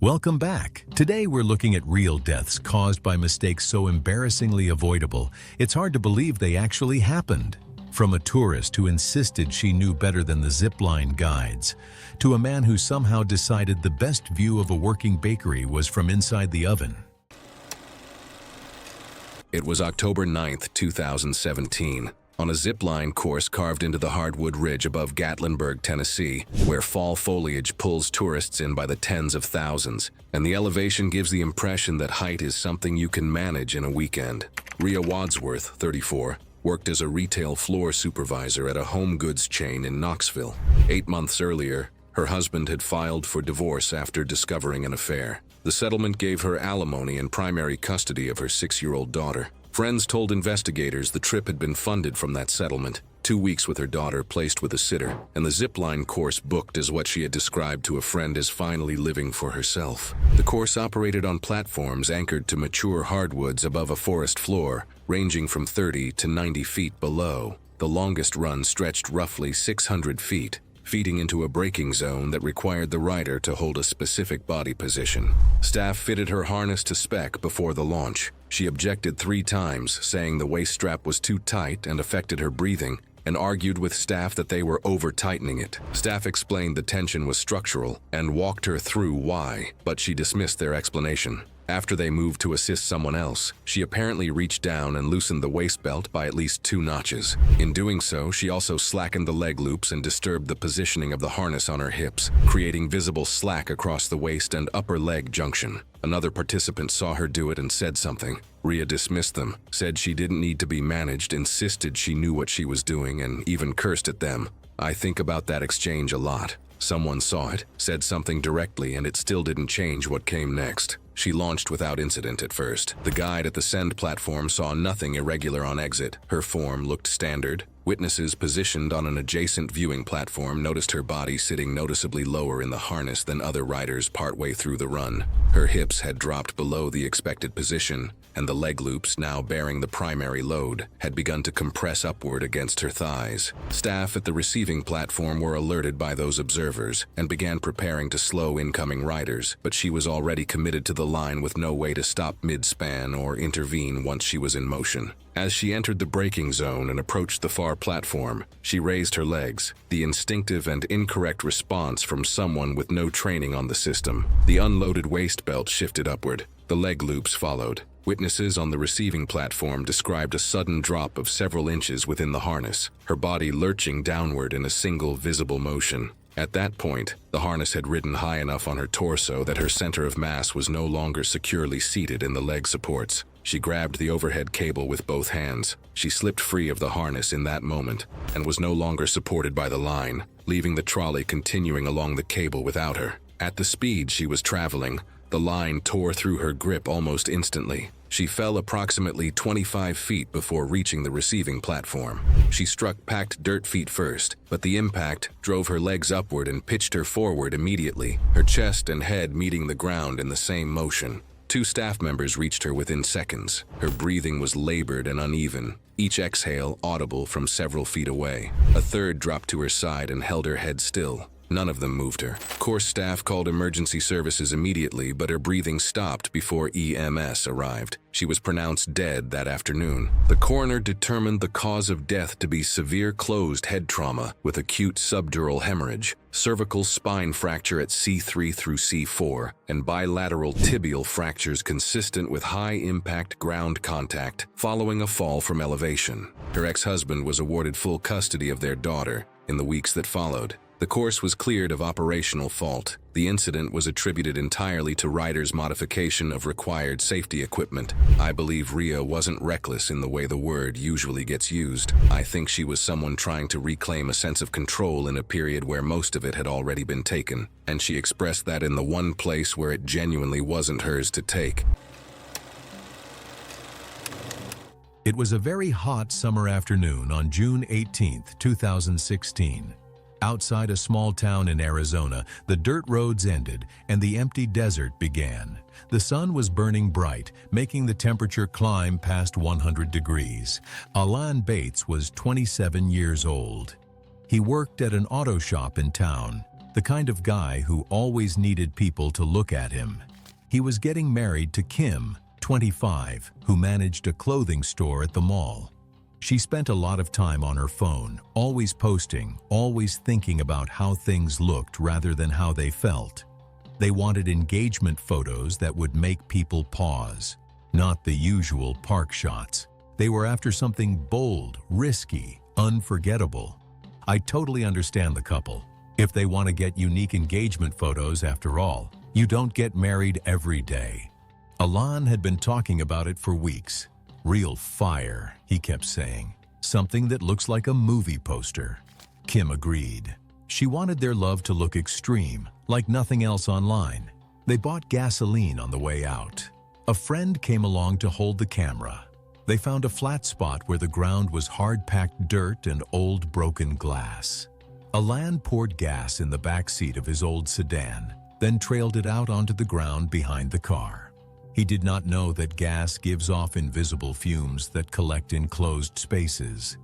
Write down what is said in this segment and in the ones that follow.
Welcome back. Today we're looking at real deaths caused by mistakes so embarrassingly avoidable, it's hard to believe they actually happened. From a tourist who insisted she knew better than the zipline guides, to a man who somehow decided the best view of a working bakery was from inside the oven. It was October 9th, 2017. On a zipline course carved into the hardwood ridge above Gatlinburg, Tennessee, where fall foliage pulls tourists in by the tens of thousands, and the elevation gives the impression that height is something you can manage in a weekend. Rhea Wadsworth, 34, worked as a retail floor supervisor at a home goods chain in Knoxville. 8 months earlier, her husband had filed for divorce after discovering an affair. The settlement gave her alimony and primary custody of her 6-year-old daughter. Friends told investigators the trip had been funded from that settlement, 2 weeks with her daughter placed with a sitter, and the zipline course booked as what she had described to a friend as finally living for herself. The course operated on platforms anchored to mature hardwoods above a forest floor, ranging from 30 to 90 feet below. The longest run stretched roughly 600 feet, feeding into a braking zone that required the rider to hold a specific body position. Staff fitted her harness to spec before the launch. She objected 3 times, saying the waist strap was too tight and affected her breathing, and argued with staff that they were over-tightening it. Staff explained the tension was structural and walked her through why, but she dismissed their explanation. After they moved to assist someone else, she apparently reached down and loosened the waist belt by at least 2 notches. In doing so, she also slackened the leg loops and disturbed the positioning of the harness on her hips, creating visible slack across the waist and upper leg junction. Another participant saw her do it and said something. Rhea dismissed them, said she didn't need to be managed, insisted she knew what she was doing, and even cursed at them. I think about that exchange a lot. Someone saw it, said something directly, and it still didn't change what came next. She launched without incident at first. The guide at the send platform saw nothing irregular on exit. Her form looked standard. Witnesses positioned on an adjacent viewing platform noticed her body sitting noticeably lower in the harness than other riders partway through the run. Her hips had dropped below the expected position, and the leg loops, now bearing the primary load, had begun to compress upward against her thighs. Staff at the receiving platform were alerted by those observers and began preparing to slow incoming riders, but she was already committed to the line with no way to stop mid-span or intervene once she was in motion. As she entered the braking zone and approached the far platform, she raised her legs, the instinctive and incorrect response from someone with no training on the system. The unloaded waist belt shifted upward. The leg loops followed. Witnesses on the receiving platform described a sudden drop of several inches within the harness, her body lurching downward in a single visible motion. At that point, the harness had ridden high enough on her torso that her center of mass was no longer securely seated in the leg supports. She grabbed the overhead cable with both hands. She slipped free of the harness in that moment and was no longer supported by the line, leaving the trolley continuing along the cable without her. At the speed she was traveling, the line tore through her grip almost instantly. She fell approximately 25 feet before reaching the receiving platform. She struck packed dirt feet first, but the impact drove her legs upward and pitched her forward immediately, her chest and head meeting the ground in the same motion. 2 staff members reached her within seconds. Her breathing was labored and uneven, each exhale audible from several feet away. A third dropped to her side and held her head still. None of them moved her. Course staff called emergency services immediately, but her breathing stopped before EMS arrived. She was pronounced dead that afternoon. The coroner determined the cause of death to be severe closed head trauma with acute subdural hemorrhage, cervical spine fracture at C3 through C4, and bilateral tibial fractures consistent with high-impact ground contact following a fall from elevation. Her ex-husband was awarded full custody of their daughter in the weeks that followed. The course was cleared of operational fault. The incident was attributed entirely to riders' modification of required safety equipment. I believe Rhea wasn't reckless in the way the word usually gets used. I think she was someone trying to reclaim a sense of control in a period where most of it had already been taken, and she expressed that in the one place where it genuinely wasn't hers to take. It was a very hot summer afternoon on June 18, 2016. Outside a small town in Arizona, the dirt roads ended and the empty desert began. The sun was burning bright, making the temperature climb past 100 degrees. Alan Bates was 27 years old. He worked at an auto shop in town. the kind of guy who always needed people to look at him. He was getting married to Kim, 25, who managed a clothing store at the mall. She spent a lot of time on her phone, always posting, always thinking about how things looked rather than how they felt. They wanted engagement photos that would make people pause, not the usual park shots. They were after something bold, risky, unforgettable. I totally understand the couple. If they want to get unique engagement photos, after all, you don't get married every day. Alan had been talking about it for weeks. Real fire, he kept saying. Something that looks like a movie poster. Kim agreed. She wanted their love to look extreme, like nothing else online. They bought gasoline on the way out. A friend came along to hold the camera. They found a flat spot where the ground was hard-packed dirt and old broken glass. Alan poured gas in the back seat of his old sedan, then trailed it out onto the ground behind the car. He did not know that gas gives off invisible fumes that collect in closed spaces.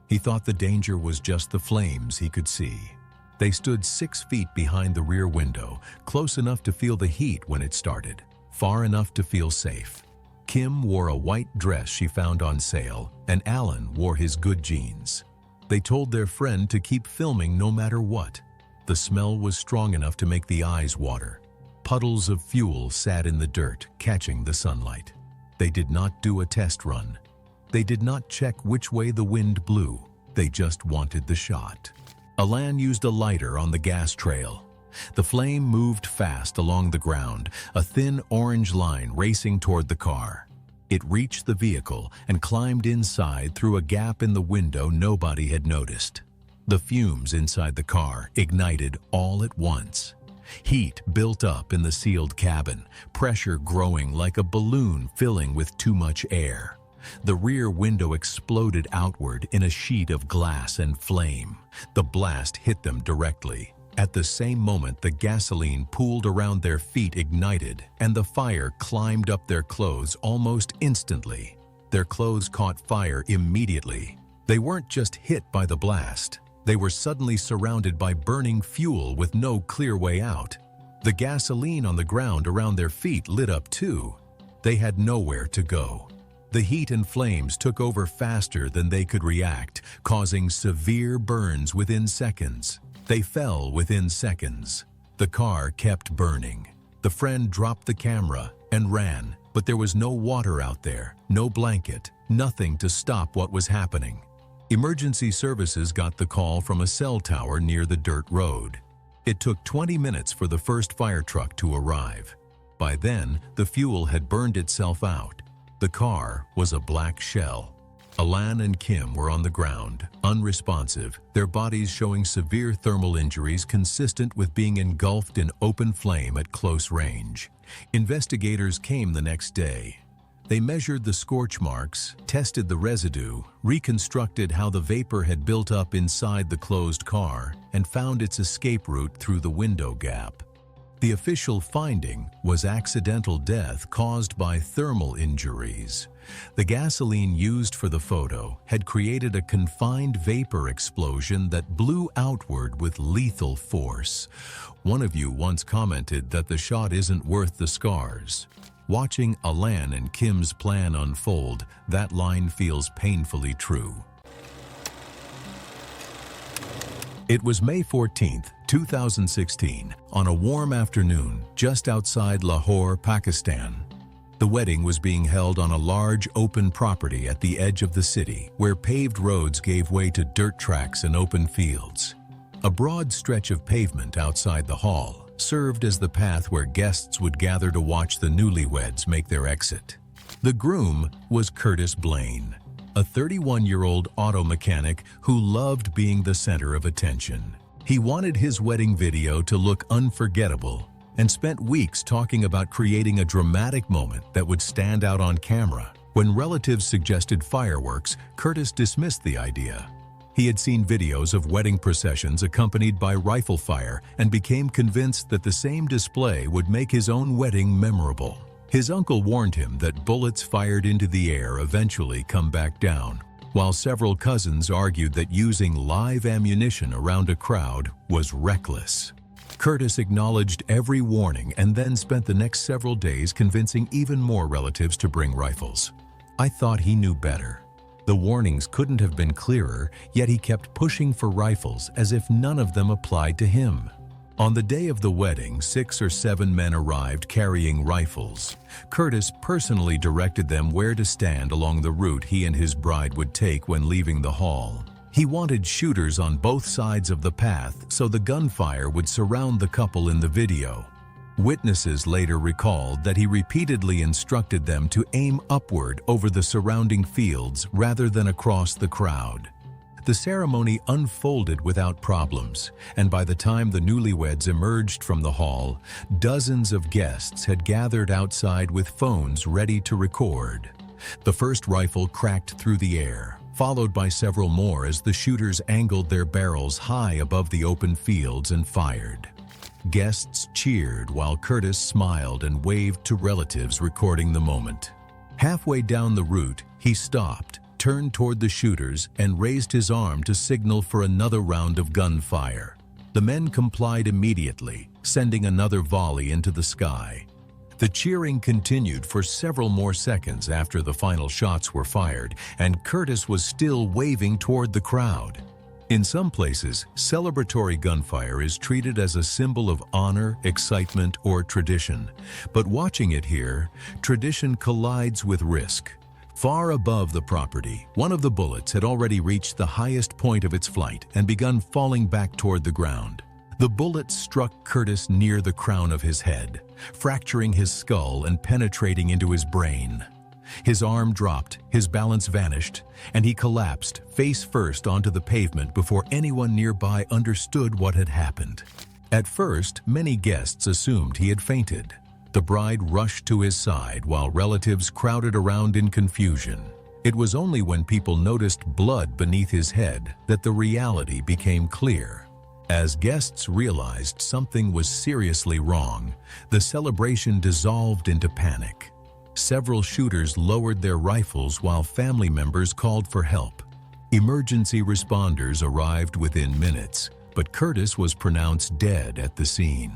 He thought the danger was just the flames he could see. They stood 6 feet behind the rear window, close enough to feel the heat when it started, far enough to feel safe. Kim wore a white dress she found on sale, and Alan wore his good jeans. They told their friend to keep filming no matter what. The smell was strong enough to make the eyes water. Puddles of fuel sat in the dirt, catching the sunlight. They did not do a test run. They did not check which way the wind blew. They just wanted the shot. Alan used a lighter on the gas trail. The flame moved fast along the ground, a thin orange line racing toward the car. It reached the vehicle and climbed inside through a gap in the window nobody had noticed. The fumes inside the car ignited all at once. Heat built up in the sealed cabin, pressure growing like a balloon filling with too much air. The rear window exploded outward in a sheet of glass and flame. The blast hit them directly. At the same moment, the gasoline pooled around their feet ignited, and the fire climbed up their clothes almost instantly. Their clothes caught fire immediately. They weren't just hit by the blast. They were suddenly surrounded by burning fuel with no clear way out. The gasoline on the ground around their feet lit up too. They had nowhere to go. The heat and flames took over faster than they could react, causing severe burns within seconds. They fell within seconds. The car kept burning. The friend dropped the camera and ran, but there was no water out there, no blanket, nothing to stop what was happening. Emergency services got the call from a cell tower near the dirt road. It took 20 minutes for the first fire truck to arrive. By then, the fuel had burned itself out. The car was a black shell. Alan and Kim were on the ground, unresponsive, their bodies showing severe thermal injuries consistent with being engulfed in open flame at close range. Investigators came the next day. They measured the scorch marks, tested the residue, reconstructed how the vapor had built up inside the closed car, and found its escape route through the window gap. The official finding was accidental death caused by thermal injuries. The gasoline used for the photo had created a confined vapor explosion that blew outward with lethal force. One of you once commented that the shot isn't worth the scars. Watching Alan and Kim's plan unfold, that line feels painfully true. It was May 14, 2016, on a warm afternoon just outside Lahore, Pakistan. The wedding was being held on a large open property at the edge of the city, where paved roads gave way to dirt tracks and open fields. A broad stretch of pavement outside the hall served as the path where guests would gather to watch the newlyweds make their exit. The groom was Curtis Blaine, a 31-year-old auto mechanic who loved being the center of attention. He wanted his wedding video to look unforgettable and spent weeks talking about creating a dramatic moment that would stand out on camera. When relatives suggested fireworks, Curtis dismissed the idea. He had seen videos of wedding processions accompanied by rifle fire and became convinced that the same display would make his own wedding memorable. His uncle warned him that bullets fired into the air eventually come back down, while several cousins argued that using live ammunition around a crowd was reckless. Curtis acknowledged every warning and then spent the next several days convincing even more relatives to bring rifles. I thought he knew better. The warnings couldn't have been clearer, yet he kept pushing for rifles as if none of them applied to him. On the day of the wedding, 6 or 7 men arrived carrying rifles. Curtis personally directed them where to stand along the route he and his bride would take when leaving the hall. He wanted shooters on both sides of the path so the gunfire would surround the couple in the video. Witnesses later recalled that he repeatedly instructed them to aim upward over the surrounding fields rather than across the crowd. The ceremony unfolded without problems, and by the time the newlyweds emerged from the hall, dozens of guests had gathered outside with phones ready to record. The first rifle cracked through the air, followed by several more as the shooters angled their barrels high above the open fields and fired. Guests cheered while Curtis smiled and waved to relatives recording the moment. Halfway down the route, he stopped, turned toward the shooters, and raised his arm to signal for another round of gunfire. The men complied immediately, sending another volley into the sky. The cheering continued for several more seconds after the final shots were fired, and Curtis was still waving toward the crowd. In some places, celebratory gunfire is treated as a symbol of honor, excitement, or tradition. But watching it here, tradition collides with risk. Far above the property, one of the bullets had already reached the highest point of its flight and begun falling back toward the ground. The bullet struck Curtis near the crown of his head, fracturing his skull and penetrating into his brain. His arm dropped, his balance vanished, and he collapsed face first onto the pavement before anyone nearby understood what had happened. At first, many guests assumed he had fainted. The bride rushed to his side while relatives crowded around in confusion. It was only when people noticed blood beneath his head that the reality became clear. As guests realized something was seriously wrong, the celebration dissolved into panic. Several shooters lowered their rifles while family members called for help. Emergency responders arrived within minutes, but Curtis was pronounced dead at the scene.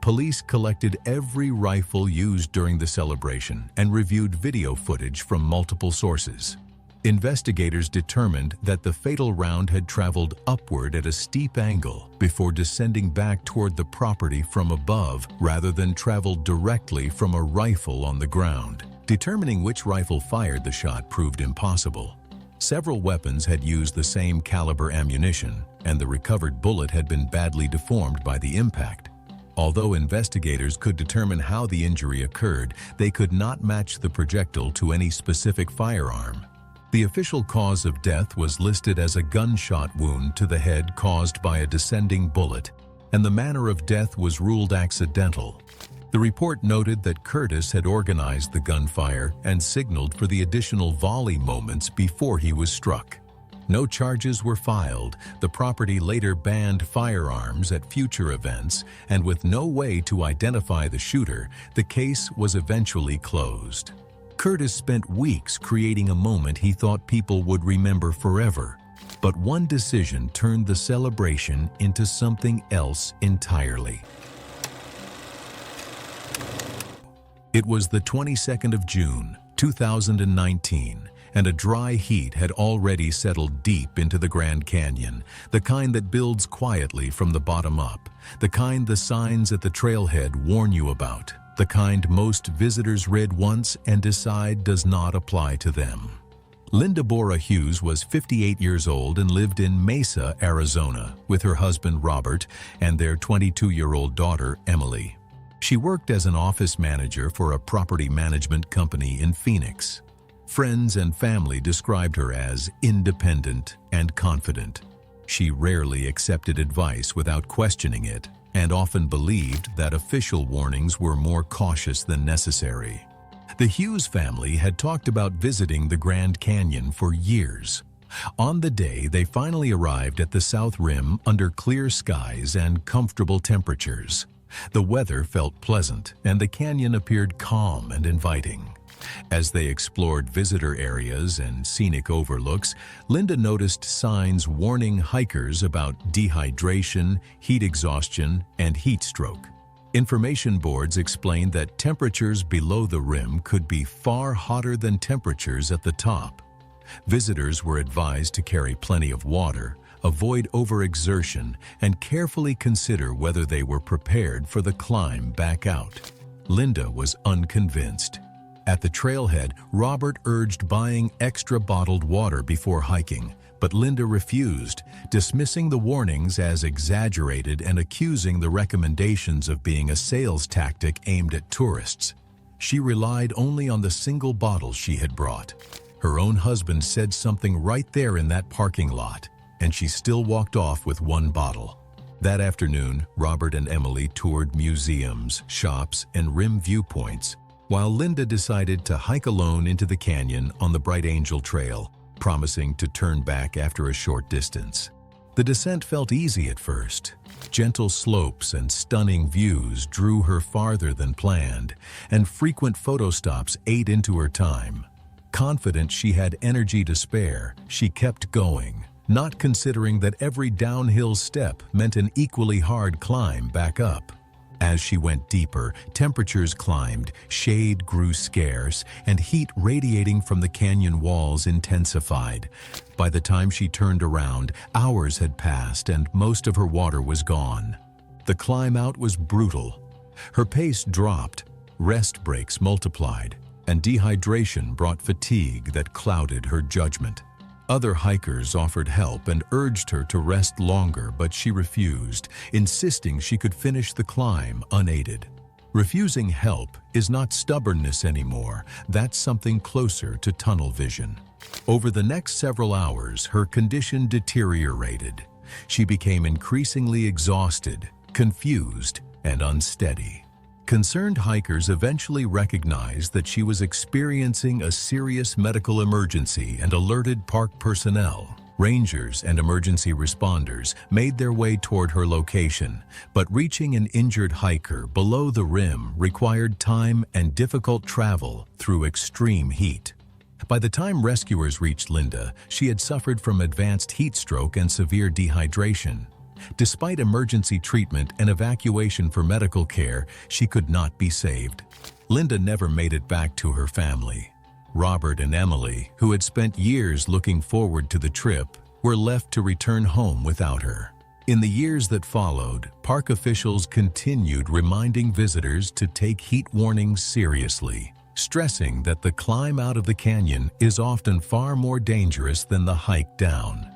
Police collected every rifle used during the celebration and reviewed video footage from multiple sources. Investigators determined that the fatal round had traveled upward at a steep angle before descending back toward the property from above rather than traveled directly from a rifle on the ground. Determining which rifle fired the shot proved impossible. Several weapons had used the same caliber ammunition, and the recovered bullet had been badly deformed by the impact. Although investigators could determine how the injury occurred, they could not match the projectile to any specific firearm. The official cause of death was listed as a gunshot wound to the head caused by a descending bullet, and the manner of death was ruled accidental. The report noted that Curtis had organized the gunfire and signaled for the additional volley moments before he was struck. No charges were filed. The property later banned firearms at future events, and with no way to identify the shooter, the case was eventually closed. Curtis spent weeks creating a moment he thought people would remember forever. But one decision turned the celebration into something else entirely. It was the 22nd of June, 2019, and a dry heat had already settled deep into the Grand Canyon, the kind that builds quietly from the bottom up, the kind the signs at the trailhead warn you about, the kind most visitors read once and decide does not apply to them. Linda Bora Hughes was 58 years old and lived in Mesa, Arizona, with her husband Robert and their 22-year-old daughter Emily. She worked as an office manager for a property management company in Phoenix. Friends and family described her as independent and confident. She rarely accepted advice without questioning it, and often believed that official warnings were more cautious than necessary. The Hughes family had talked about visiting the Grand Canyon for years. On the day they finally arrived at the South Rim under clear skies and comfortable temperatures, the weather felt pleasant and the canyon appeared calm and inviting. As they explored visitor areas and scenic overlooks, Linda noticed signs warning hikers about dehydration, heat exhaustion, and heat stroke. Information boards explained that temperatures below the rim could be far hotter than temperatures at the top. Visitors were advised to carry plenty of water, avoid overexertion, and carefully consider whether they were prepared for the climb back out. Linda was unconvinced. At the trailhead, Robert urged buying extra bottled water before hiking, but Linda refused, dismissing the warnings as exaggerated and accusing the recommendations of being a sales tactic aimed at tourists. She relied only on the single bottle she had brought. Her own husband said something right there in that parking lot, and she still walked off with one bottle. That afternoon, Robert and Emily toured museums, shops, and rim viewpoints, while Linda decided to hike alone into the canyon on the Bright Angel Trail, promising to turn back after a short distance. The descent felt easy at first. Gentle slopes and stunning views drew her farther than planned, and frequent photo stops ate into her time. Confident she had energy to spare, she kept going, not considering that every downhill step meant an equally hard climb back up. As she went deeper, temperatures climbed, shade grew scarce, and heat radiating from the canyon walls intensified. By the time she turned around, hours had passed and most of her water was gone. The climb out was brutal. Her pace dropped, rest breaks multiplied, and dehydration brought fatigue that clouded her judgment. Other hikers offered help and urged her to rest longer, but she refused, insisting she could finish the climb unaided. Refusing help is not stubbornness anymore. That's something closer to tunnel vision. Over the next several hours, her condition deteriorated. She became increasingly exhausted, confused, and unsteady. Concerned hikers eventually recognized that she was experiencing a serious medical emergency and alerted park personnel. Rangers and emergency responders made their way toward her location, but reaching an injured hiker below the rim required time and difficult travel through extreme heat. By the time rescuers reached Linda, she had suffered from advanced heat stroke and severe dehydration. Despite emergency treatment and evacuation for medical care, she could not be saved. Linda never made it back to her family. Robert and Emily, who had spent years looking forward to the trip, were left to return home without her. In the years that followed, park officials continued reminding visitors to take heat warnings seriously, stressing that the climb out of the canyon is often far more dangerous than the hike down.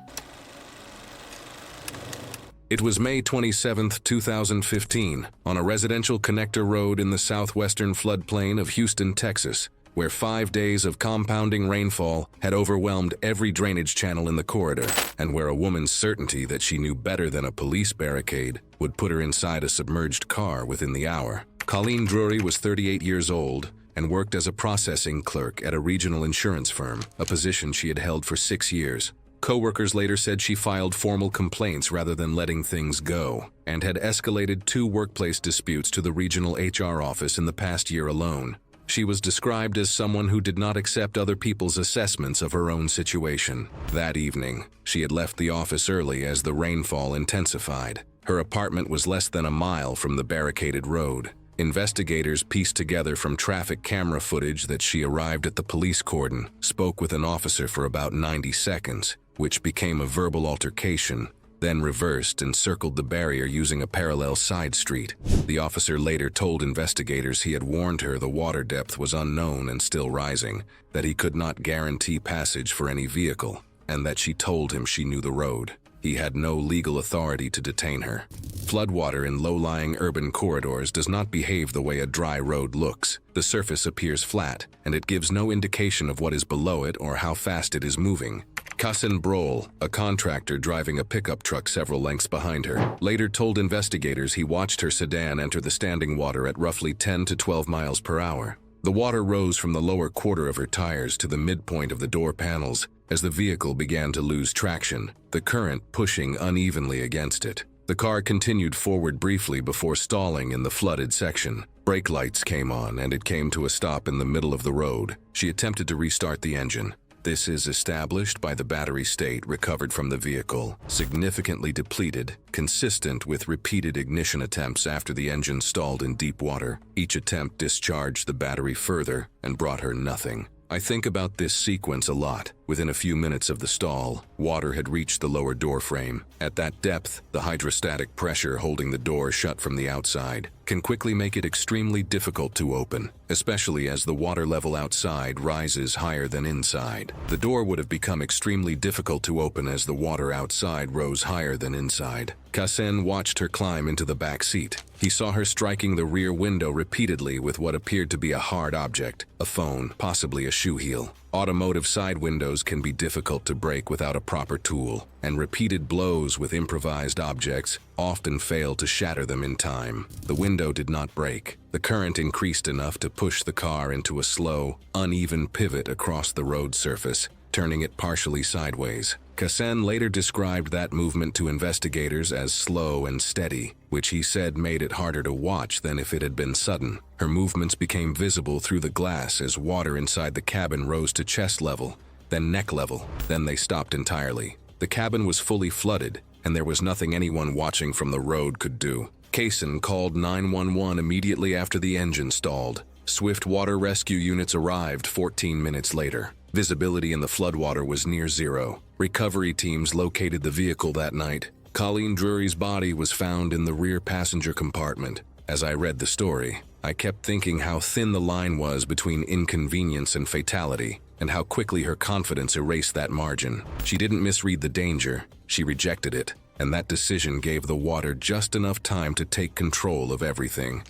It was May 27, 2015, on a residential connector road in the southwestern floodplain of Houston, Texas, where 5 days of compounding rainfall had overwhelmed every drainage channel in the corridor, and where a woman's certainty that she knew better than a police barricade would put her inside a submerged car within the hour. Colleen Drury was 38 years old and worked as a processing clerk at a regional insurance firm, a position she had held for 6 years. Co-workers later said she filed formal complaints rather than letting things go, and had escalated 2 workplace disputes to the regional HR office in the past year alone. She was described as someone who did not accept other people's assessments of her own situation. That evening, she had left the office early as the rainfall intensified. Her apartment was less than a mile from the barricaded road. Investigators pieced together from traffic camera footage that she arrived at the police cordon, spoke with an officer for about 90 seconds, which became a verbal altercation, then reversed and circled the barrier using a parallel side street. The officer later told investigators he had warned her the water depth was unknown and still rising, that he could not guarantee passage for any vehicle, and that she told him she knew the road. He had no legal authority to detain her. Floodwater in low-lying urban corridors does not behave the way a dry road looks. The surface appears flat, and it gives no indication of what is below it or how fast it is moving. Kassan Brohl, a contractor driving a pickup truck several lengths behind her, later told investigators he watched her sedan enter the standing water at roughly 10 to 12 miles per hour. The water rose from the lower quarter of her tires to the midpoint of the door panels as the vehicle began to lose traction, the current pushing unevenly against it. The car continued forward briefly before stalling in the flooded section. Brake lights came on and it came to a stop in the middle of the road. She attempted to restart the engine. This is established by the battery state recovered from the vehicle, significantly depleted, consistent with repeated ignition attempts after the engine stalled in deep water. Each attempt discharged the battery further and brought her nothing. I think about this sequence a lot. Within a few minutes of the stall, water had reached the lower door frame. At that depth, the hydrostatic pressure holding the door shut from the outside can quickly make it extremely difficult to open, especially as the water level outside rises higher than inside. The door would have become extremely difficult to open as the water outside rose higher than inside. Kasen watched her climb into the back seat. He saw her striking the rear window repeatedly with what appeared to be a hard object, a phone, possibly a shoe heel. Automotive side windows can be difficult to break without a proper tool, and repeated blows with improvised objects often fail to shatter them in time. The window did not break. The current increased enough to push the car into a slow, uneven pivot across the road surface, turning it partially sideways. Kasen later described that movement to investigators as slow and steady, which he said made it harder to watch than if it had been sudden. Her movements became visible through the glass as water inside the cabin rose to chest level, then neck level, then they stopped entirely. The cabin was fully flooded, and there was nothing anyone watching from the road could do. Kasen called 911 immediately after the engine stalled. Swift water rescue units arrived 14 minutes later. Visibility in the floodwater was near zero. Recovery teams located the vehicle that night. Colleen Drury's body was found in the rear passenger compartment. As I read the story, I kept thinking how thin the line was between inconvenience and fatality, and how quickly her confidence erased that margin. She didn't misread the danger, she rejected it, and that decision gave the water just enough time to take control of everything.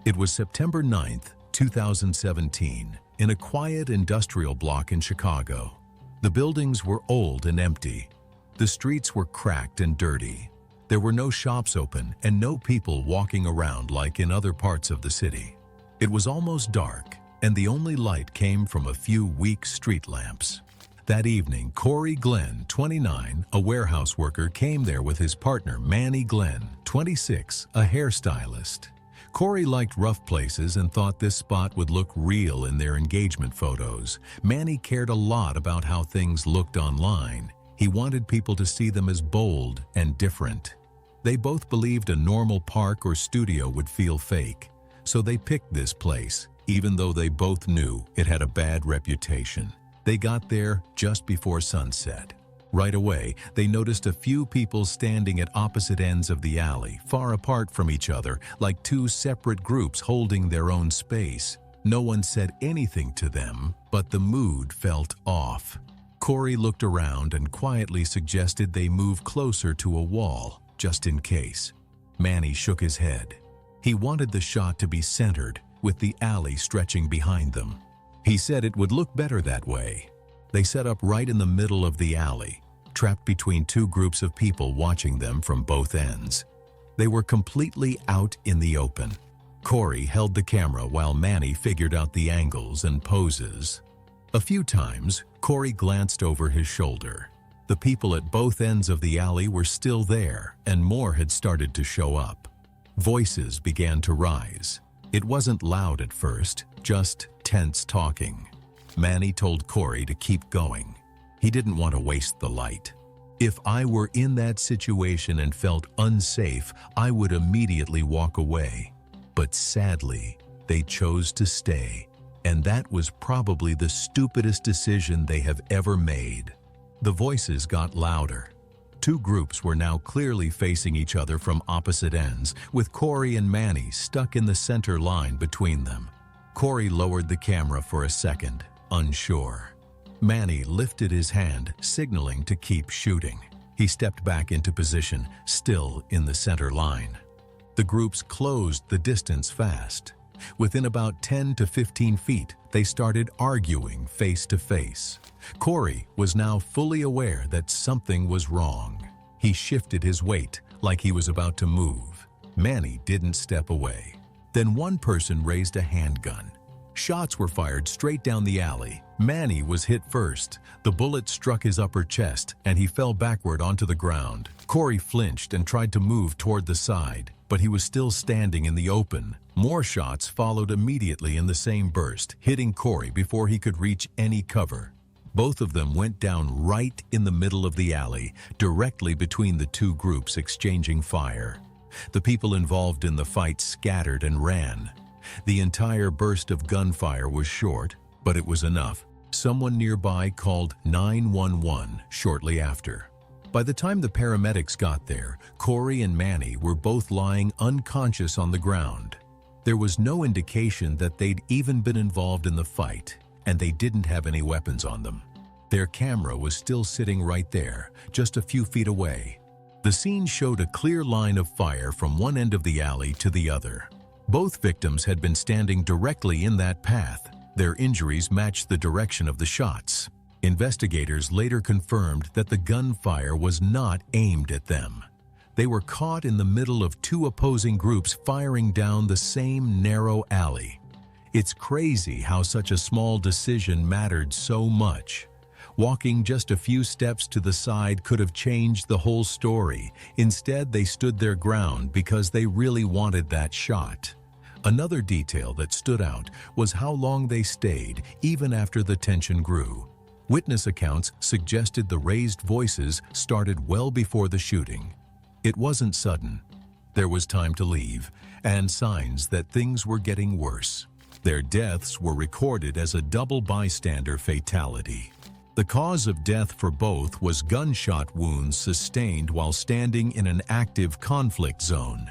It was September 9th, 2017, in a quiet industrial block in Chicago. The buildings were old and empty. The streets were cracked and dirty. There were no shops open and no people walking around like in other parts of the city. It was almost dark, and the only light came from a few weak street lamps. That evening, Corey Glenn, 29, a warehouse worker, came there with his partner Manny Glenn, 26, a hairstylist. Corey liked rough places and thought this spot would look real in their engagement photos. Manny cared a lot about how things looked online. He wanted people to see them as bold and different. They both believed a normal park or studio would feel fake, so they picked this place, even though they both knew it had a bad reputation. They got there just before sunset. Right away, they noticed a few people standing at opposite ends of the alley, far apart from each other, like two separate groups holding their own space. No one said anything to them, but the mood felt off. Corey looked around and quietly suggested they move closer to a wall, just in case. Manny shook his head. He wanted the shot to be centered, with the alley stretching behind them. He said it would look better that way. They set up right in the middle of the alley, trapped between two groups of people watching them from both ends. They were completely out in the open. Corey held the camera while Manny figured out the angles and poses. A few times, Corey glanced over his shoulder. The people at both ends of the alley were still there, and more had started to show up. Voices began to rise. It wasn't loud at first, just tense talking. Manny told Corey to keep going. He didn't want to waste the light. If I were in that situation and felt unsafe, I would immediately walk away. But sadly, they chose to stay, and that was probably the stupidest decision they have ever made. The voices got louder. Two groups were now clearly facing each other from opposite ends, with Corey and Manny stuck in the center line between them. Corey lowered the camera for a second, unsure. Manny lifted his hand, signaling to keep shooting. He stepped back into position, still in the center line. The groups closed the distance fast. Within about 10 to 15 feet, they started arguing face to face. Corey was now fully aware that something was wrong. He shifted his weight like he was about to move. Manny didn't step away. Then one person raised a handgun. Shots were fired straight down the alley. Manny was hit first. The bullet struck his upper chest, and he fell backward onto the ground. Corey flinched and tried to move toward the side, but he was still standing in the open. More shots followed immediately in the same burst, hitting Corey before he could reach any cover. Both of them went down right in the middle of the alley, directly between the two groups exchanging fire. The people involved in the fight scattered and ran. The entire burst of gunfire was short, but it was enough. Someone nearby called 911 shortly after. By the time the paramedics got there, Corey and Manny were both lying unconscious on the ground. There was no indication that they'd even been involved in the fight, and they didn't have any weapons on them. Their camera was still sitting right there, just a few feet away. The scene showed a clear line of fire from one end of the alley to the other. Both victims had been standing directly in that path. Their injuries matched the direction of the shots. Investigators later confirmed that the gunfire was not aimed at them. They were caught in the middle of two opposing groups firing down the same narrow alley. It's crazy how such a small decision mattered so much. Walking just a few steps to the side could have changed the whole story. Instead, they stood their ground because they really wanted that shot. Another detail that stood out was how long they stayed, even after the tension grew. Witness accounts suggested the raised voices started well before the shooting. It wasn't sudden. There was time to leave, and signs that things were getting worse. Their deaths were recorded as a double bystander fatality. The cause of death for both was gunshot wounds sustained while standing in an active conflict zone.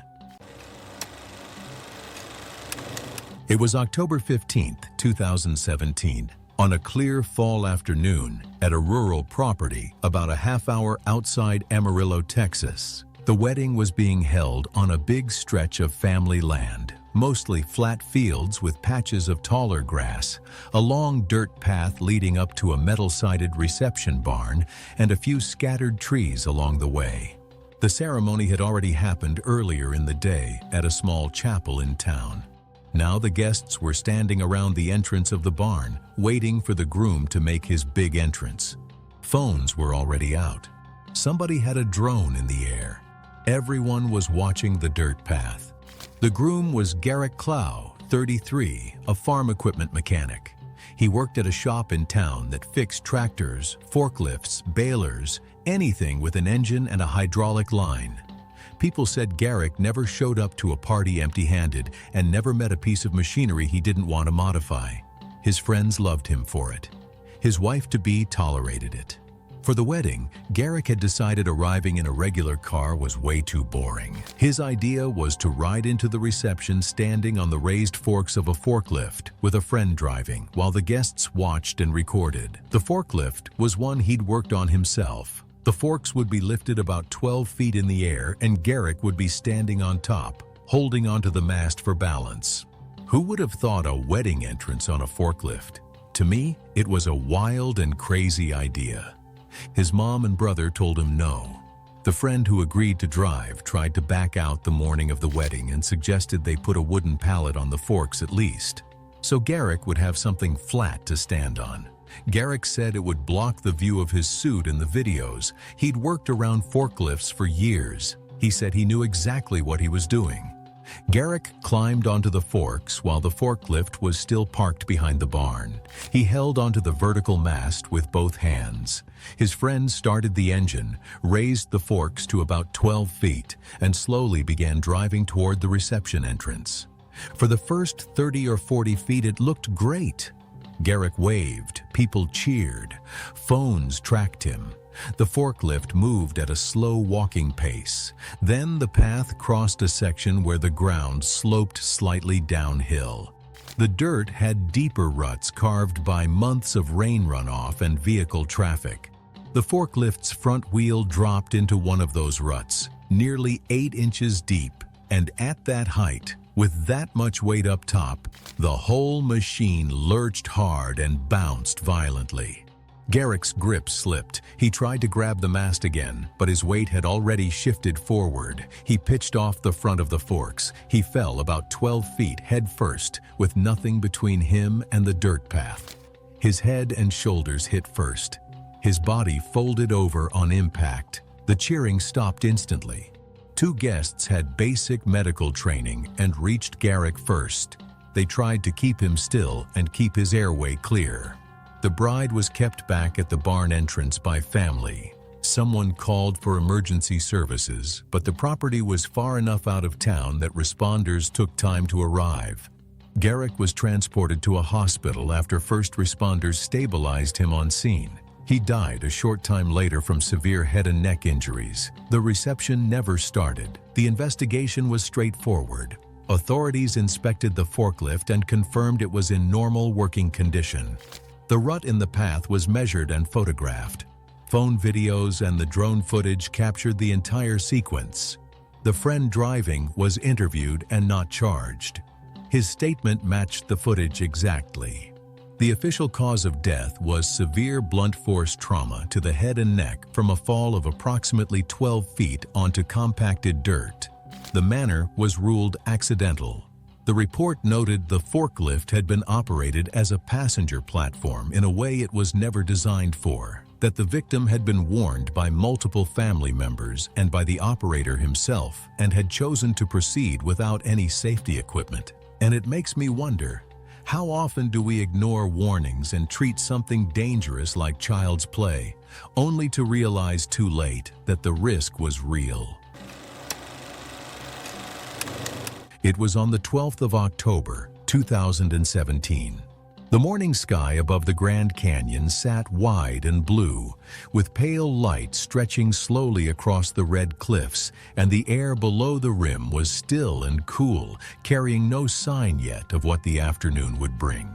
It was October 15, 2017, on a clear fall afternoon at a rural property about a half-hour outside Amarillo, Texas. The wedding was being held on a big stretch of family land, mostly flat fields with patches of taller grass, a long dirt path leading up to a metal-sided reception barn, and a few scattered trees along the way. The ceremony had already happened earlier in the day at a small chapel in town. Now the guests were standing around the entrance of the barn, waiting for the groom to make his big entrance. Phones were already out. Somebody had a drone in the air. Everyone was watching the dirt path. The groom was Garrick Clow, 33, a farm equipment mechanic. He worked at a shop in town that fixed tractors, forklifts, balers, anything with an engine and a hydraulic line. People said Garrick never showed up to a party empty-handed and never met a piece of machinery he didn't want to modify. His friends loved him for it. His wife-to-be tolerated it. For the wedding, Garrick had decided arriving in a regular car was way too boring. His idea was to ride into the reception standing on the raised forks of a forklift with a friend driving while the guests watched and recorded. The forklift was one he'd worked on himself. The forks would be lifted about 12 feet in the air and Garrick would be standing on top, holding onto the mast for balance. Who would have thought a wedding entrance on a forklift? To me, it was a wild and crazy idea. His mom and brother told him no. The friend who agreed to drive tried to back out the morning of the wedding and suggested they put a wooden pallet on the forks at least, so Garrick would have something flat to stand on. Garrick said it would block the view of his suit in the videos. He'd worked around forklifts for years. He said he knew exactly what he was doing. Garrick climbed onto the forks while the forklift was still parked behind the barn. He held onto the vertical mast with both hands. His friend started the engine, raised the forks to about 12 feet, and slowly began driving toward the reception entrance. For the first 30 or 40 feet, it looked great. Garrick waved, people cheered, phones tracked him. The forklift moved at a slow walking pace. Then the path crossed a section where the ground sloped slightly downhill. The dirt had deeper ruts carved by months of rain runoff and vehicle traffic. The forklift's front wheel dropped into one of those ruts, nearly 8 inches deep, and at that height, with that much weight up top, the whole machine lurched hard and bounced violently. Garrick's grip slipped. He tried to grab the mast again, but his weight had already shifted forward. He pitched off the front of the forks. He fell about 12 feet head first, with nothing between him and the dirt path. His head and shoulders hit first. His body folded over on impact. The cheering stopped instantly. Two guests had basic medical training and reached Garrick first. They tried to keep him still and keep his airway clear. The bride was kept back at the barn entrance by family. Someone called for emergency services, but the property was far enough out of town that responders took time to arrive. Garrick was transported to a hospital after first responders stabilized him on scene. He died a short time later from severe head and neck injuries. The reception never started. The investigation was straightforward. Authorities inspected the forklift and confirmed it was in normal working condition. The rut in the path was measured and photographed. Phone videos and the drone footage captured the entire sequence. The friend driving was interviewed and not charged. His statement matched the footage exactly. The official cause of death was severe blunt force trauma to the head and neck from a fall of approximately 12 feet onto compacted dirt. The manner was ruled accidental. The report noted the forklift had been operated as a passenger platform in a way it was never designed for, that the victim had been warned by multiple family members and by the operator himself and had chosen to proceed without any safety equipment. And it makes me wonder, how often do we ignore warnings and treat something dangerous like child's play, only to realize too late that the risk was real? It was on the 12th of October, 2017. The morning sky above the Grand Canyon sat wide and blue, with pale light stretching slowly across the red cliffs, and the air below the rim was still and cool, carrying no sign yet of what the afternoon would bring.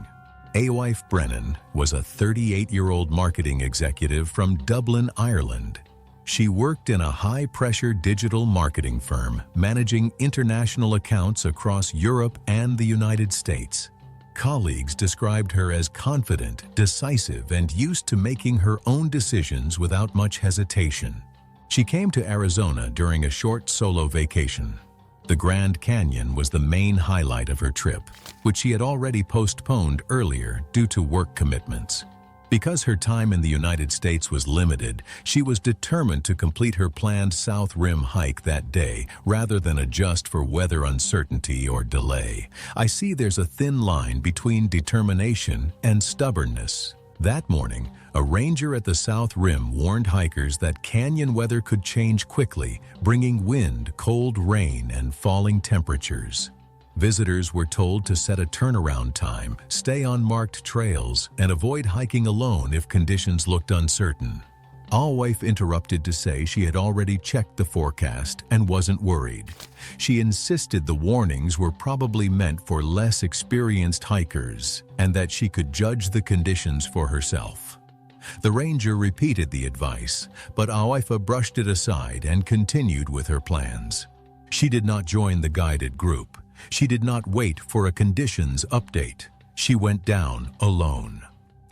Awife Brennan was a 38-year-old marketing executive from Dublin, Ireland. She worked in a high-pressure digital marketing firm, managing international accounts across Europe and the United States. Colleagues described her as confident, decisive, and used to making her own decisions without much hesitation. She came to Arizona during a short solo vacation. The Grand Canyon was the main highlight of her trip, which she had already postponed earlier due to work commitments. Because her time in the United States was limited, she was determined to complete her planned South Rim hike that day, rather than adjust for weather uncertainty or delay. I see there's a thin line between determination and stubbornness. That morning, a ranger at the South Rim warned hikers that canyon weather could change quickly, bringing wind, cold rain, and falling temperatures. Visitors were told to set a turnaround time, stay on marked trails, and avoid hiking alone if conditions looked uncertain. Awife interrupted to say she had already checked the forecast and wasn't worried. She insisted the warnings were probably meant for less experienced hikers and that she could judge the conditions for herself. The ranger repeated the advice, but Awife brushed it aside and continued with her plans. She did not join the guided group. She did not wait for a conditions update. She went down alone.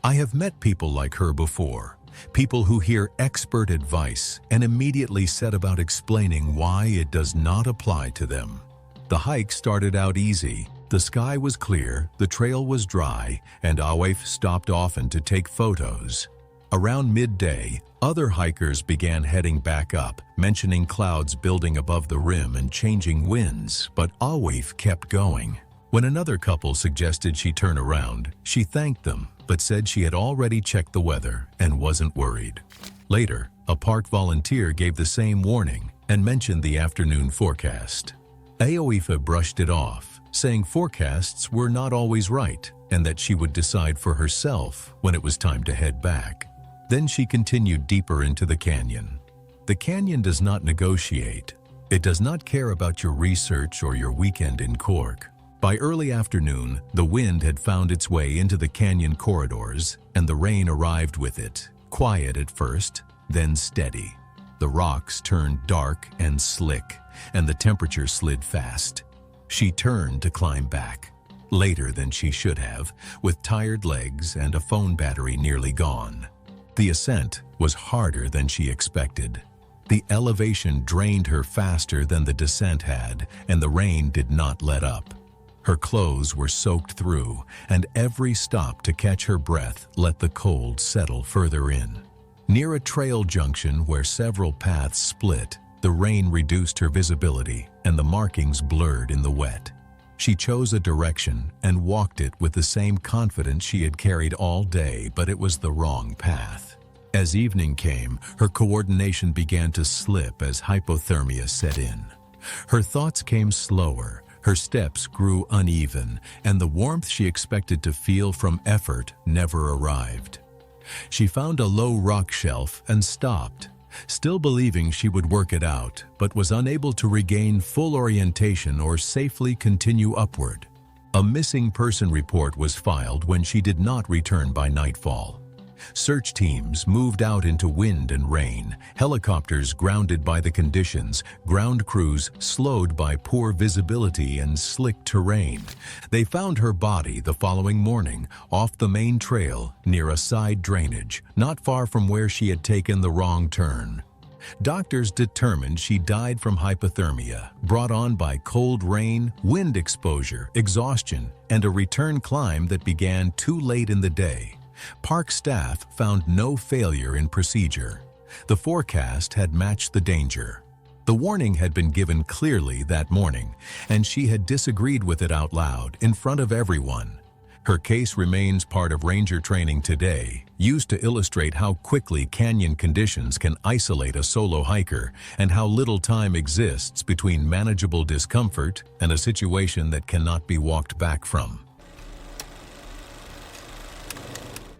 I have met people like her before, people who hear expert advice and immediately set about explaining why it does not apply to them. The hike started out easy. The sky was clear, the trail was dry, and Awife stopped often to take photos. Around midday, other hikers began heading back up, mentioning clouds building above the rim and changing winds, but Awife kept going. When another couple suggested she turn around, she thanked them, but said she had already checked the weather and wasn't worried. Later, a park volunteer gave the same warning and mentioned the afternoon forecast. Awife brushed it off, saying forecasts were not always right and that she would decide for herself when it was time to head back. Then she continued deeper into the canyon. The canyon does not negotiate. It does not care about your research or your weekend in Cork. By early afternoon, the wind had found its way into the canyon corridors, and the rain arrived with it, quiet at first, then steady. The rocks turned dark and slick, and the temperature slid fast. She turned to climb back, later than she should have, with tired legs and a phone battery nearly gone. The ascent was harder than she expected. The elevation drained her faster than the descent had, and the rain did not let up. Her clothes were soaked through, and every stop to catch her breath let the cold settle further in. Near a trail junction where several paths split, the rain reduced her visibility, and the markings blurred in the wet. She chose a direction and walked it with the same confidence she had carried all day, but it was the wrong path. As evening came, her coordination began to slip as hypothermia set in. Her thoughts came slower, her steps grew uneven, and the warmth she expected to feel from effort never arrived. She found a low rock shelf and stopped, still believing she would work it out, but was unable to regain full orientation or safely continue upward. A missing person report was filed when she did not return by nightfall. Search teams moved out into wind and rain, helicopters grounded by the conditions, ground crews slowed by poor visibility and slick terrain. They found her body the following morning off the main trail near a side drainage, not far from where she had taken the wrong turn. Doctors determined she died from hypothermia, brought on by cold rain, wind exposure, exhaustion, and a return climb that began too late in the day. Park staff found no failure in procedure. The forecast had matched the danger. The warning had been given clearly that morning, and she had disagreed with it out loud in front of everyone. Her case remains part of ranger training today, used to illustrate how quickly canyon conditions can isolate a solo hiker and how little time exists between manageable discomfort and a situation that cannot be walked back from.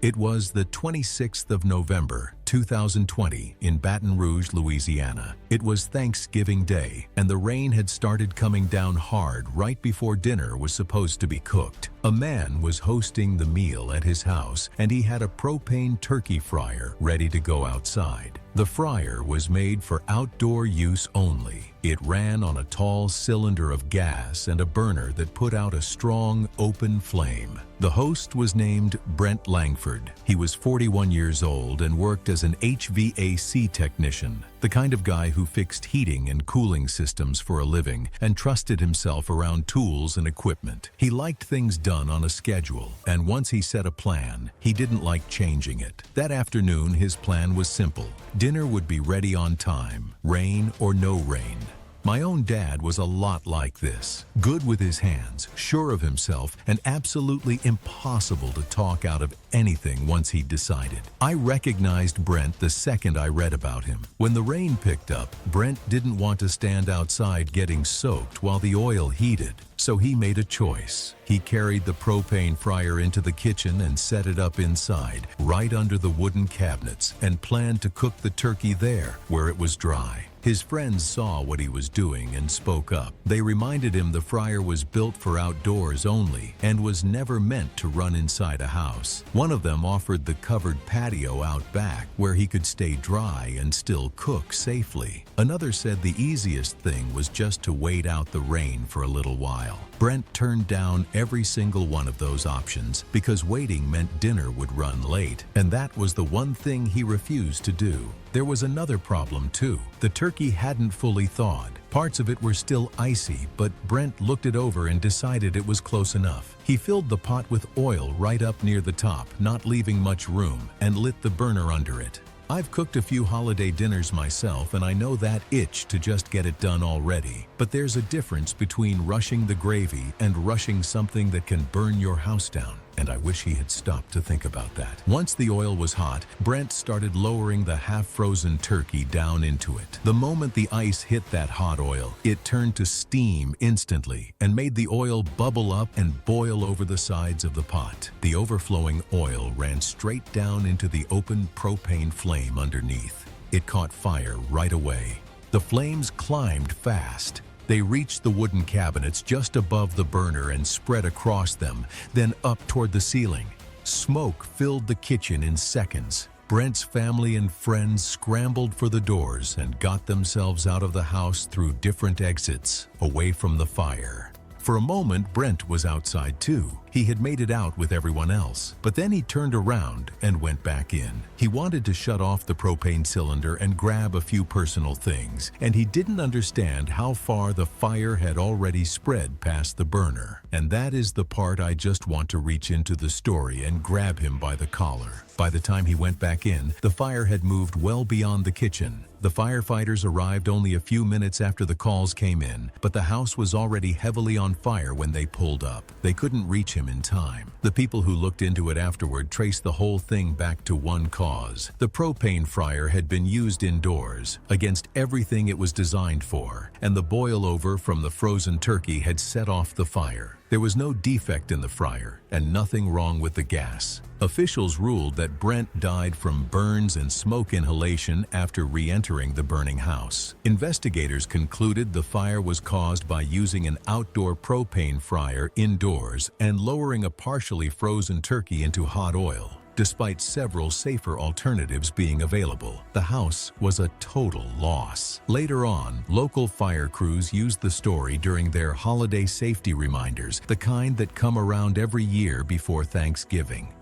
It was the 26th of November, 2020, in Baton Rouge, Louisiana. It was Thanksgiving Day, and the rain had started coming down hard right before dinner was supposed to be cooked. A man was hosting the meal at his house, and he had a propane turkey fryer ready to go outside. The fryer was made for outdoor use only. It ran on a tall cylinder of gas and a burner that put out a strong, open flame. The host was named Brent Langford. He was 41 years old and worked as an HVAC technician, the kind of guy who fixed heating and cooling systems for a living and trusted himself around tools and equipment. He liked things done on a schedule, and once he set a plan, he didn't like changing it. That afternoon, his plan was simple. Dinner would be ready on time, rain or no rain. My own dad was a lot like this. Good with his hands, sure of himself, and absolutely impossible to talk out of anything once he'd decided. I recognized Brent the second I read about him. When the rain picked up, Brent didn't want to stand outside getting soaked while the oil heated. So he made a choice. He carried the propane fryer into the kitchen and set it up inside, right under the wooden cabinets, and planned to cook the turkey there, where it was dry. His friends saw what he was doing and spoke up. They reminded him the fryer was built for outdoors only and was never meant to run inside a house. One of them offered the covered patio out back where he could stay dry and still cook safely. Another said the easiest thing was just to wait out the rain for a little while. Brent turned down every single one of those options because waiting meant dinner would run late, and that was the one thing he refused to do. There was another problem too. The turkey hadn't fully thawed. Parts of it were still icy, but Brent looked it over and decided it was close enough. He filled the pot with oil right up near the top, not leaving much room, and lit the burner under it. I've cooked a few holiday dinners myself, and I know that itch to just get it done already. But there's a difference between rushing the gravy and rushing something that can burn your house down. And I wish he had stopped to think about that. Once the oil was hot, Brent started lowering the half-frozen turkey down into it. The moment the ice hit that hot oil, it turned to steam instantly and made the oil bubble up and boil over the sides of the pot. The overflowing oil ran straight down into the open propane flame underneath. It caught fire right away. The flames climbed fast. They reached the wooden cabinets just above the burner and spread across them, then up toward the ceiling. Smoke filled the kitchen in seconds. Brent's family and friends scrambled for the doors and got themselves out of the house through different exits, away from the fire. For a moment, Brent was outside too. He had made it out with everyone else, but then he turned around and went back in. He wanted to shut off the propane cylinder and grab a few personal things, and he didn't understand how far the fire had already spread past the burner. And that is the part I just want to reach into the story and grab him by the collar. By the time he went back in, the fire had moved well beyond the kitchen. The firefighters arrived only a few minutes after the calls came in, but the house was already heavily on fire when they pulled up. They couldn't reach him in time. The people who looked into it afterward traced the whole thing back to one cause. The propane fryer had been used indoors, against everything it was designed for, and the boil-over from the frozen turkey had set off the fire. There was no defect in the fryer, and nothing wrong with the gas. Officials ruled that Brent died from burns and smoke inhalation after re-entering the burning house. Investigators concluded the fire was caused by using an outdoor propane fryer indoors and lowering a partially frozen turkey into hot oil. Despite several safer alternatives being available, the house was a total loss. Later on, local fire crews used the story during their holiday safety reminders, the kind that come around every year before Thanksgiving.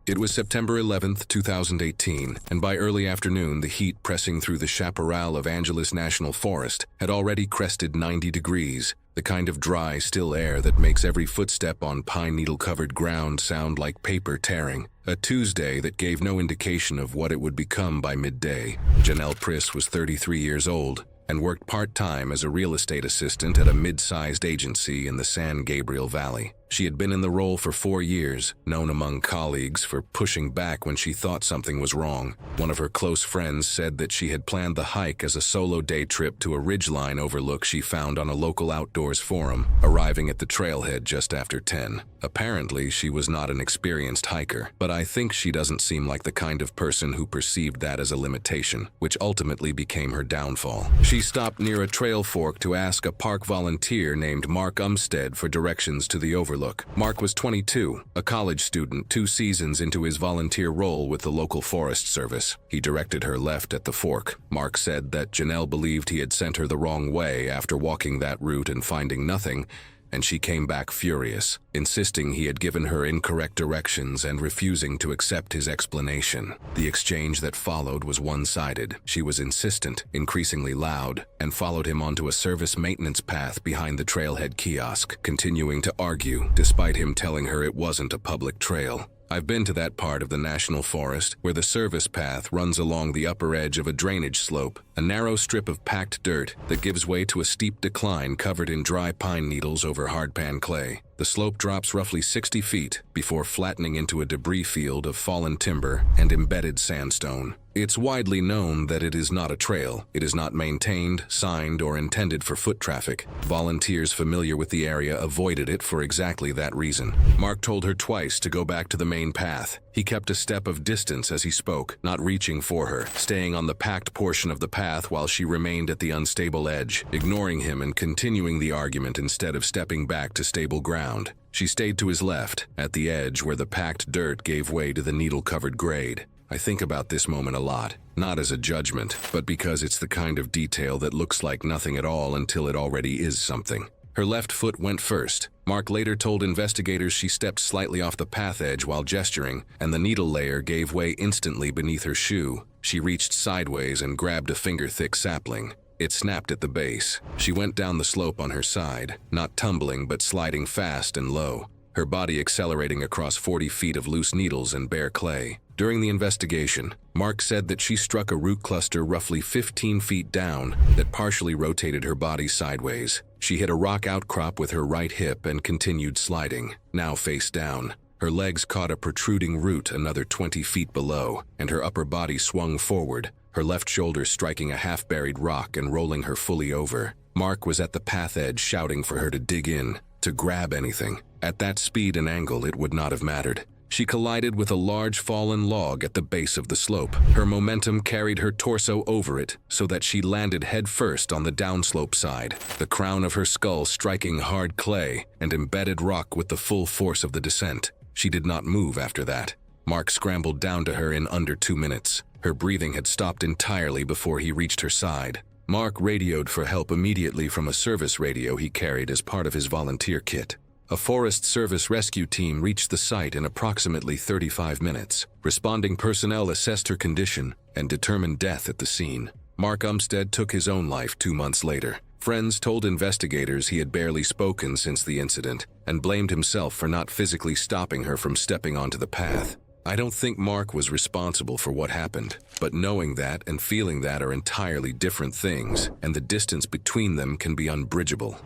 It was September 11th, 2018, and by early afternoon, the heat pressing through the chaparral of Angeles National Forest had already crested 90 degrees, the kind of dry, still air that makes every footstep on pine needle-covered ground sound like paper tearing. A Tuesday that gave no indication of what it would become by midday. Janelle Priss was 33 years old and worked part-time as a real estate assistant at a mid-sized agency in the San Gabriel Valley. She had been in the role for 4 years, known among colleagues for pushing back when she thought something was wrong. One of her close friends said that she had planned the hike as a solo day trip to a ridgeline overlook she found on a local outdoors forum, arriving at the trailhead just after 10. Apparently, she was not an experienced hiker, but I think she doesn't seem like the kind of person who perceived that as a limitation, which ultimately became her downfall. She stopped near a trail fork to ask a park volunteer named Mark Umstead for directions to the overlook. Mark was 22, a college student 2 seasons into his volunteer role with the local Forest Service. He directed her left at the fork. Mark said that Janelle believed he had sent her the wrong way after walking that route and finding nothing, and she came back furious, insisting he had given her incorrect directions and refusing to accept his explanation. The exchange that followed was one-sided. She was insistent, increasingly loud, and followed him onto a service maintenance path behind the trailhead kiosk, continuing to argue, despite him telling her it wasn't a public trail. I've been to that part of the National Forest where the service path runs along the upper edge of a drainage slope, a narrow strip of packed dirt that gives way to a steep decline covered in dry pine needles over hardpan clay. The slope drops roughly 60 feet before flattening into a debris field of fallen timber and embedded sandstone. It's widely known that it is not a trail. It is not maintained, signed, or intended for foot traffic. Volunteers familiar with the area avoided it for exactly that reason. Mark told her twice to go back to the main path. He kept a step of distance as he spoke, not reaching for her, staying on the packed portion of the path while she remained at the unstable edge, ignoring him and continuing the argument instead of stepping back to stable ground. She stayed to his left, at the edge where the packed dirt gave way to the needle-covered grade. I think about this moment a lot, not as a judgment, but because it's the kind of detail that looks like nothing at all until it already is something. Her left foot went first. Mark later told investigators she stepped slightly off the path edge while gesturing, and the needle layer gave way instantly beneath her shoe. She reached sideways and grabbed a finger-thick sapling. It snapped at the base. She went down the slope on her side, not tumbling but sliding fast and low, her body accelerating across 40 feet of loose needles and bare clay. During the investigation, Mark said that she struck a root cluster roughly 15 feet down that partially rotated her body sideways. She hit a rock outcrop with her right hip and continued sliding, now face down. Her legs caught a protruding root another 20 feet below, and her upper body swung forward, her left shoulder striking a half-buried rock and rolling her fully over. Mark was at the path edge shouting for her to dig in, to grab anything. At that speed and angle, it would not have mattered. She collided with a large fallen log at the base of the slope. Her momentum carried her torso over it so that she landed headfirst on the downslope side, the crown of her skull striking hard clay and embedded rock with the full force of the descent. She did not move after that. Mark scrambled down to her in under 2 minutes. Her breathing had stopped entirely before he reached her side. Mark radioed for help immediately from a service radio he carried as part of his volunteer kit. A Forest Service rescue team reached the site in approximately 35 minutes. Responding personnel assessed her condition and determined death at the scene. Mark Umstead took his own life 2 months later. Friends told investigators he had barely spoken since the incident and blamed himself for not physically stopping her from stepping onto the path. I don't think Mark was responsible for what happened, but knowing that and feeling that are entirely different things, and the distance between them can be unbridgeable.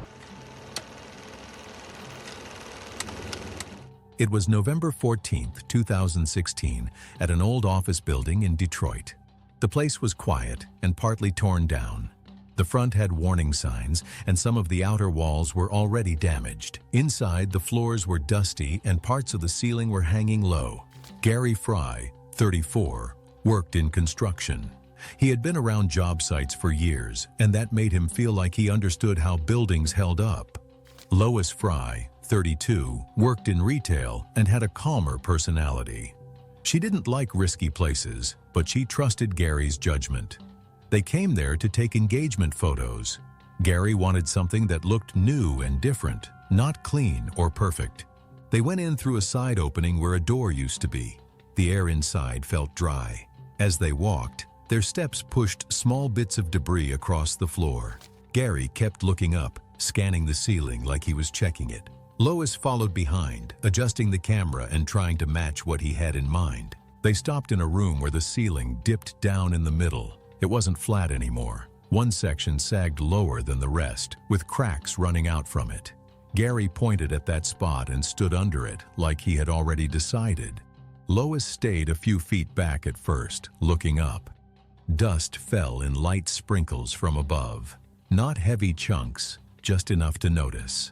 It was November 14th, 2016, at an old office building in Detroit. The place was quiet and partly torn down. The front had warning signs, and some of the outer walls were already damaged. Inside, the floors were dusty and parts of the ceiling were hanging low. Gary Fry, 34, worked in construction. He had been around job sites for years, and that made him feel like he understood how buildings held up. Lois Fry, 32, worked in retail and had a calmer personality. She didn't like risky places, but she trusted Gary's judgment. They came there to take engagement photos. Gary wanted something that looked new and different, not clean or perfect. They went in through a side opening where a door used to be. The air inside felt dry. As they walked, their steps pushed small bits of debris across the floor. Gary kept looking up, scanning the ceiling like he was checking it. Lois followed behind, adjusting the camera and trying to match what he had in mind. They stopped in a room where the ceiling dipped down in the middle. It wasn't flat anymore. One section sagged lower than the rest, with cracks running out from it. Gary pointed at that spot and stood under it, like he had already decided. Lois stayed a few feet back at first, looking up. Dust fell in light sprinkles from above. Not heavy chunks, just enough to notice.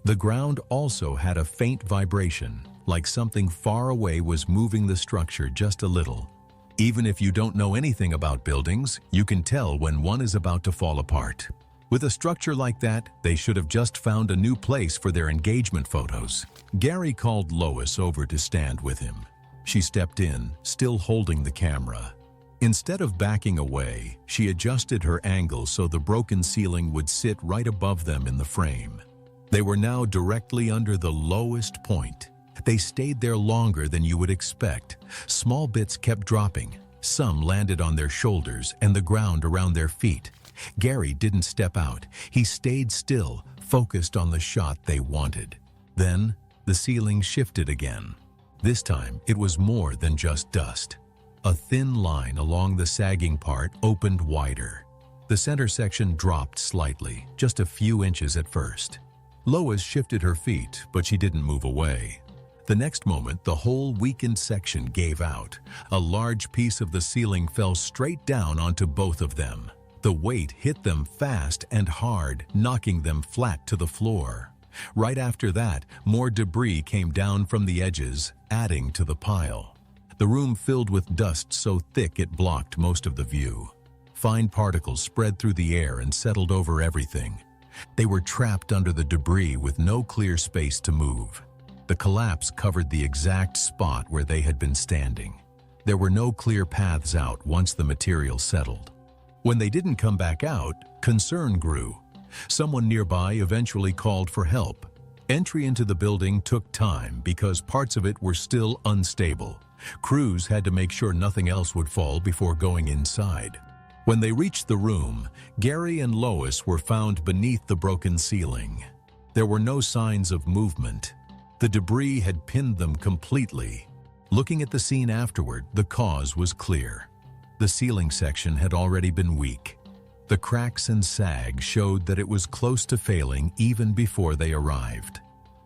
The ground also had a faint vibration, like something far away was moving the structure just a little. Even if you don't know anything about buildings, you can tell when one is about to fall apart. With a structure like that, they should have just found a new place for their engagement photos. Gary called Lois over to stand with him. She stepped in, still holding the camera. Instead of backing away, she adjusted her angle so the broken ceiling would sit right above them in the frame. They were now directly under the lowest point. They stayed there longer than you would expect. Small bits kept dropping. Some landed on their shoulders and the ground around their feet. Gary didn't step out. He stayed still, focused on the shot they wanted. Then, the ceiling shifted again. This time, it was more than just dust. A thin line along the sagging part opened wider. The center section dropped slightly, just a few inches at first. Lois shifted her feet, but she didn't move away. The next moment, the whole weakened section gave out. A large piece of the ceiling fell straight down onto both of them. The weight hit them fast and hard, knocking them flat to the floor. Right after that, more debris came down from the edges, adding to the pile. The room filled with dust so thick it blocked most of the view. Fine particles spread through the air and settled over everything. They were trapped under the debris with no clear space to move. The collapse covered the exact spot where they had been standing. There were no clear paths out once the material settled. When they didn't come back out, concern grew. Someone nearby eventually called for help. Entry into the building took time because parts of it were still unstable. Crews had to make sure nothing else would fall before going inside. When they reached the room, Gary and Lois were found beneath the broken ceiling. There were no signs of movement. The debris had pinned them completely. Looking at the scene afterward, the cause was clear. The ceiling section had already been weak. The cracks and sag showed that it was close to failing even before they arrived.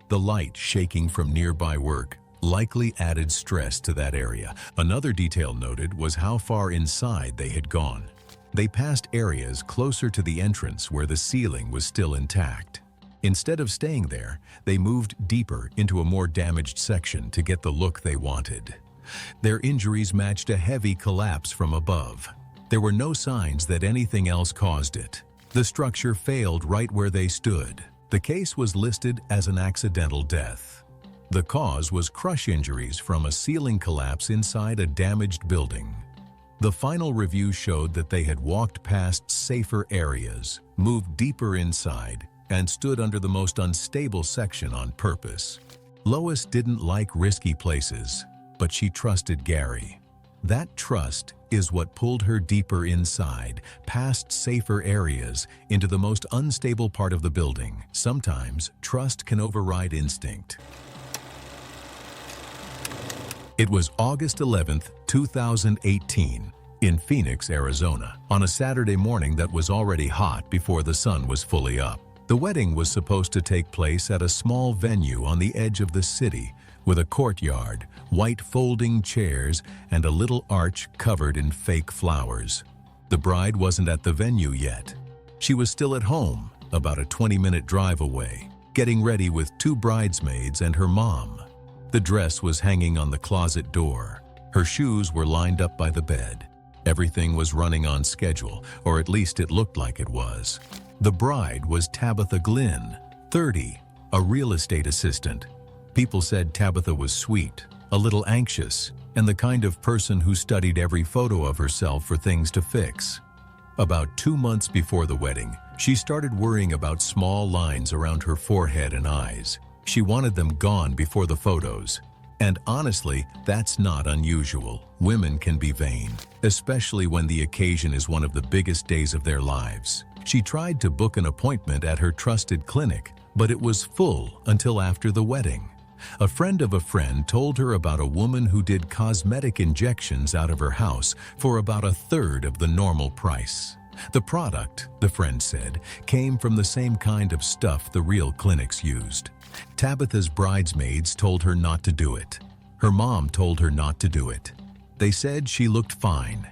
The light shaking from nearby work likely added stress to that area. Another detail noted was how far inside they had gone. They passed areas closer to the entrance where the ceiling was still intact. Instead of staying there, they moved deeper into a more damaged section to get the look they wanted. Their injuries matched a heavy collapse from above. There were no signs that anything else caused it. The structure failed right where they stood. The case was listed as an accidental death. The cause was crush injuries from a ceiling collapse inside a damaged building. The final review showed that they had walked past safer areas, moved deeper inside, and stood under the most unstable section on purpose. Lois didn't like risky places, but she trusted Gary. That trust is what pulled her deeper inside, past safer areas, into the most unstable part of the building. Sometimes, trust can override instinct. It was August 11th, 2018, in Phoenix, Arizona, on a Saturday morning that was already hot before the sun was fully up. The wedding was supposed to take place at a small venue on the edge of the city, with a courtyard, white folding chairs, and a little arch covered in fake flowers. The bride wasn't at the venue yet. She was still at home, about a 20-minute drive away, getting ready with 2 bridesmaids and her mom. The dress was hanging on the closet door. Her shoes were lined up by the bed. Everything was running on schedule, or at least it looked like it was. The bride was Tabitha Glynn, 30, a real estate assistant. People said Tabitha was sweet, a little anxious, and the kind of person who studied every photo of herself for things to fix. About 2 months before the wedding, she started worrying about small lines around her forehead and eyes. She wanted them gone before the photos. And honestly, that's not unusual. Women can be vain, especially when the occasion is one of the biggest days of their lives. She tried to book an appointment at her trusted clinic, but it was full until after the wedding. A friend of a friend told her about a woman who did cosmetic injections out of her house for about 1/3 of the normal price. The product, the friend said, came from the same kind of stuff the real clinics used. Tabitha's bridesmaids told her not to do it. Her mom told her not to do it. They said she looked fine.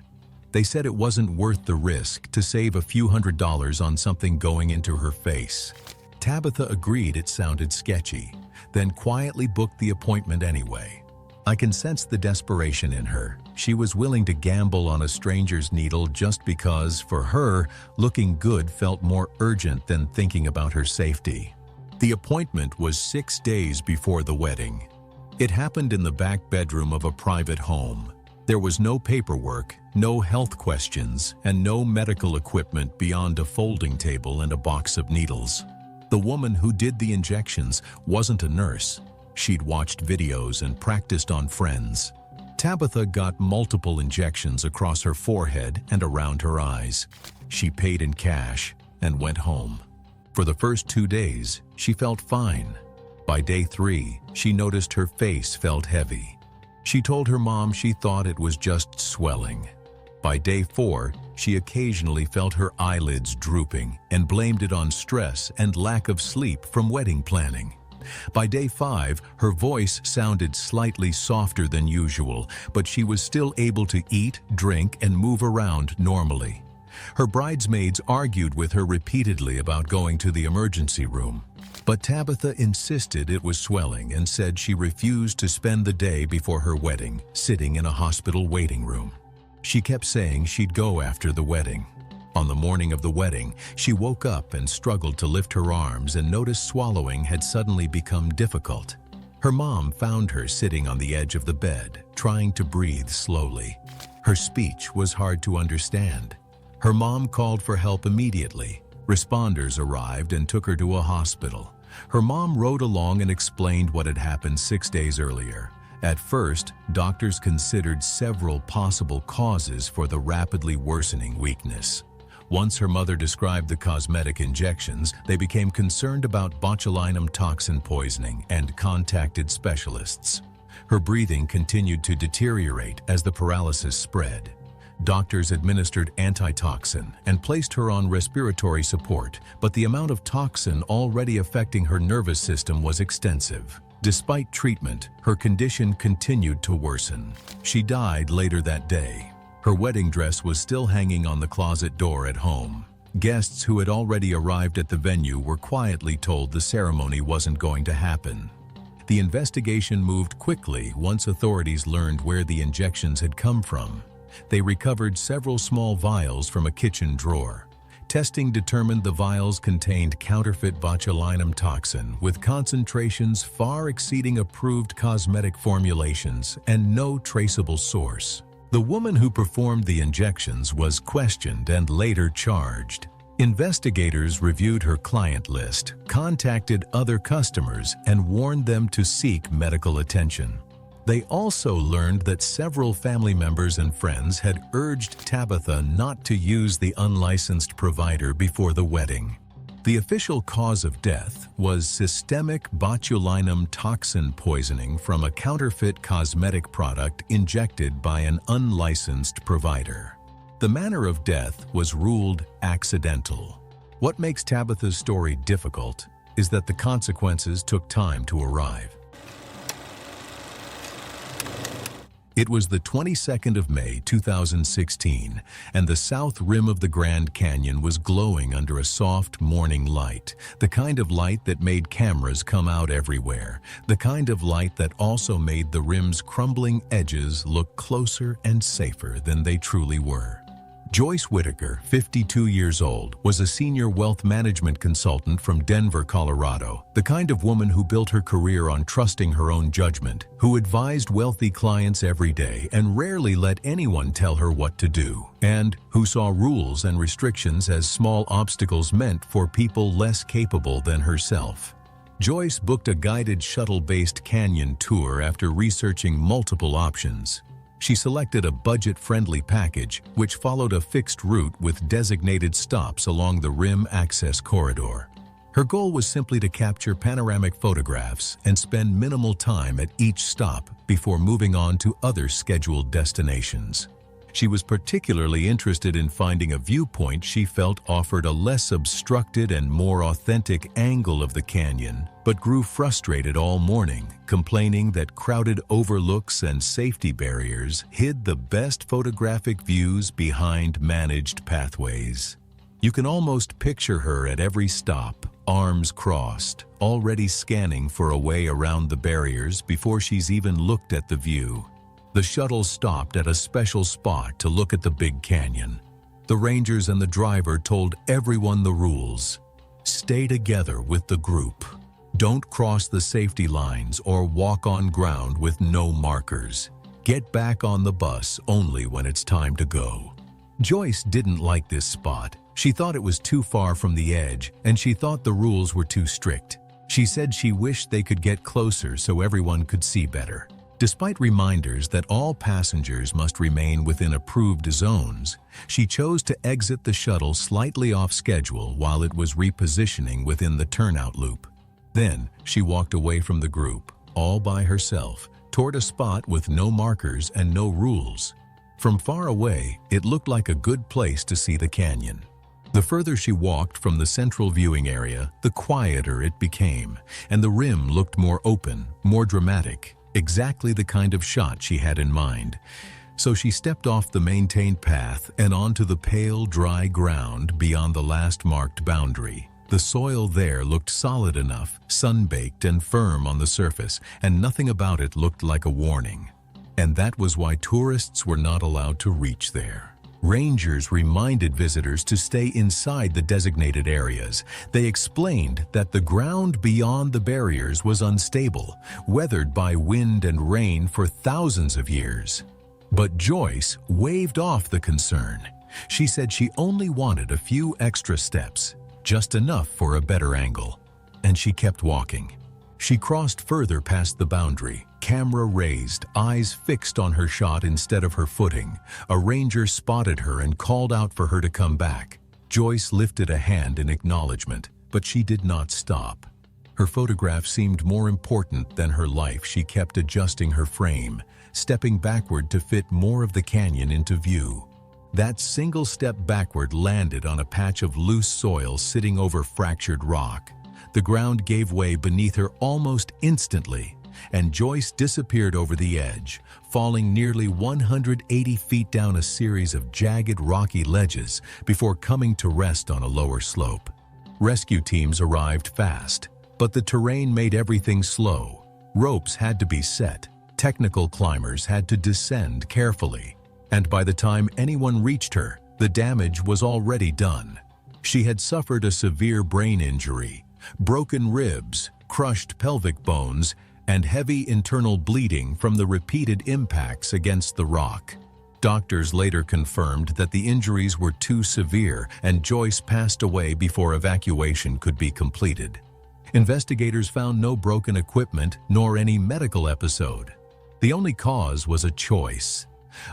They said it wasn't worth the risk to save a few $100s on something going into her face. Tabitha agreed it sounded sketchy, then quietly booked the appointment anyway. I can sense the desperation in her. She was willing to gamble on a stranger's needle just because, for her, looking good felt more urgent than thinking about her safety. The appointment was 6 days before the wedding. It happened in the back bedroom of a private home. There was no paperwork, no health questions, and no medical equipment beyond a folding table and a box of needles. The woman who did the injections wasn't a nurse. She'd watched videos and practiced on friends. Tabitha got multiple injections across her forehead and around her eyes. She paid in cash and went home. For the first 2 days, she felt fine. By day 3, she noticed her face felt heavy. She told her mom she thought it was just swelling. By day 4, she occasionally felt her eyelids drooping and blamed it on stress and lack of sleep from wedding planning. By day 5, her voice sounded slightly softer than usual, but she was still able to eat, drink, and move around normally. Her bridesmaids argued with her repeatedly about going to the emergency room. But Tabitha insisted it was swelling and said she refused to spend the day before her wedding sitting in a hospital waiting room. She kept saying she'd go after the wedding. On the morning of the wedding, she woke up and struggled to lift her arms and noticed swallowing had suddenly become difficult. Her mom found her sitting on the edge of the bed, trying to breathe slowly. Her speech was hard to understand. Her mom called for help immediately. Responders arrived and took her to a hospital. Her mom rode along and explained what had happened 6 days earlier. At first, doctors considered several possible causes for the rapidly worsening weakness. Once her mother described the cosmetic injections, they became concerned about botulinum toxin poisoning and contacted specialists. Her breathing continued to deteriorate as the paralysis spread. Doctors administered antitoxin and placed her on respiratory support, but the amount of toxin already affecting her nervous system was extensive. Despite treatment, her condition continued to worsen. She died later that day. Her wedding dress was still hanging on the closet door at home. Guests who had already arrived at the venue were quietly told the ceremony wasn't going to happen. The investigation moved quickly once authorities learned where the injections had come from. They recovered several small vials from a kitchen drawer. Testing determined the vials contained counterfeit botulinum toxin with concentrations far exceeding approved cosmetic formulations and no traceable source. The woman who performed the injections was questioned and later charged. Investigators reviewed her client list, contacted other customers, and warned them to seek medical attention. They also learned that several family members and friends had urged Tabitha not to use the unlicensed provider before the wedding. The official cause of death was systemic botulinum toxin poisoning from a counterfeit cosmetic product injected by an unlicensed provider. The manner of death was ruled accidental. What makes Tabitha's story difficult is that the consequences took time to arrive. It was the 22nd of May, 2016, and the south rim of the Grand Canyon was glowing under a soft morning light, the kind of light that made cameras come out everywhere, the kind of light that also made the rim's crumbling edges look closer and safer than they truly were. Joyce Whitaker, 52 years old, was a senior wealth management consultant from Denver, Colorado, the kind of woman who built her career on trusting her own judgment, who advised wealthy clients every day and rarely let anyone tell her what to do, and who saw rules and restrictions as small obstacles meant for people less capable than herself. Joyce booked a guided shuttle-based canyon tour after researching multiple options. She selected a budget-friendly package, which followed a fixed route with designated stops along the rim access corridor. Her goal was simply to capture panoramic photographs and spend minimal time at each stop before moving on to other scheduled destinations. She was particularly interested in finding a viewpoint she felt offered a less obstructed and more authentic angle of the canyon, but grew frustrated all morning, complaining that crowded overlooks and safety barriers hid the best photographic views behind managed pathways. You can almost picture her at every stop, arms crossed, already scanning for a way around the barriers before she's even looked at the view. The shuttle stopped at a special spot to look at the big canyon. The rangers and the driver told everyone the rules. Stay together with the group. Don't cross the safety lines or walk on ground with no markers. Get back on the bus only when it's time to go. Joyce didn't like this spot. She thought it was too far from the edge, and she thought the rules were too strict. She said she wished they could get closer so everyone could see better. Despite reminders that all passengers must remain within approved zones, she chose to exit the shuttle slightly off schedule while it was repositioning within the turnout loop. Then, she walked away from the group, all by herself, toward a spot with no markers and no rules. From far away, it looked like a good place to see the canyon. The further she walked from the central viewing area, the quieter it became, and the rim looked more open, more dramatic. Exactly the kind of shot she had in mind. So she stepped off the maintained path and onto the pale, dry ground beyond the last marked boundary. The soil there looked solid enough, sun-baked and firm on the surface, and nothing about it looked like a warning. And that was why tourists were not allowed to reach there. Rangers reminded visitors to stay inside the designated areas. They explained that the ground beyond the barriers was unstable, weathered by wind and rain for thousands of years. But Joyce waved off the concern. She said she only wanted a few extra steps, just enough for a better angle. And she kept walking. She crossed further past the boundary, camera raised, eyes fixed on her shot instead of her footing. A ranger spotted her and called out for her to come back. Joyce lifted a hand in acknowledgement, but she did not stop. Her photograph seemed more important than her life. She kept adjusting her frame, stepping backward to fit more of the canyon into view. That single step backward landed on a patch of loose soil sitting over fractured rock. The ground gave way beneath her almost instantly, and Joyce disappeared over the edge, falling nearly 180 feet down a series of jagged rocky ledges before coming to rest on a lower slope. Rescue teams arrived fast, but the terrain made everything slow. Ropes had to be set, technical climbers had to descend carefully, and by the time anyone reached her, the damage was already done. She had suffered a severe brain injury, broken ribs, crushed pelvic bones, and heavy internal bleeding from the repeated impacts against the rock. Doctors later confirmed that the injuries were too severe and Joyce passed away before evacuation could be completed. Investigators found no broken equipment nor any medical episode. The only cause was a choice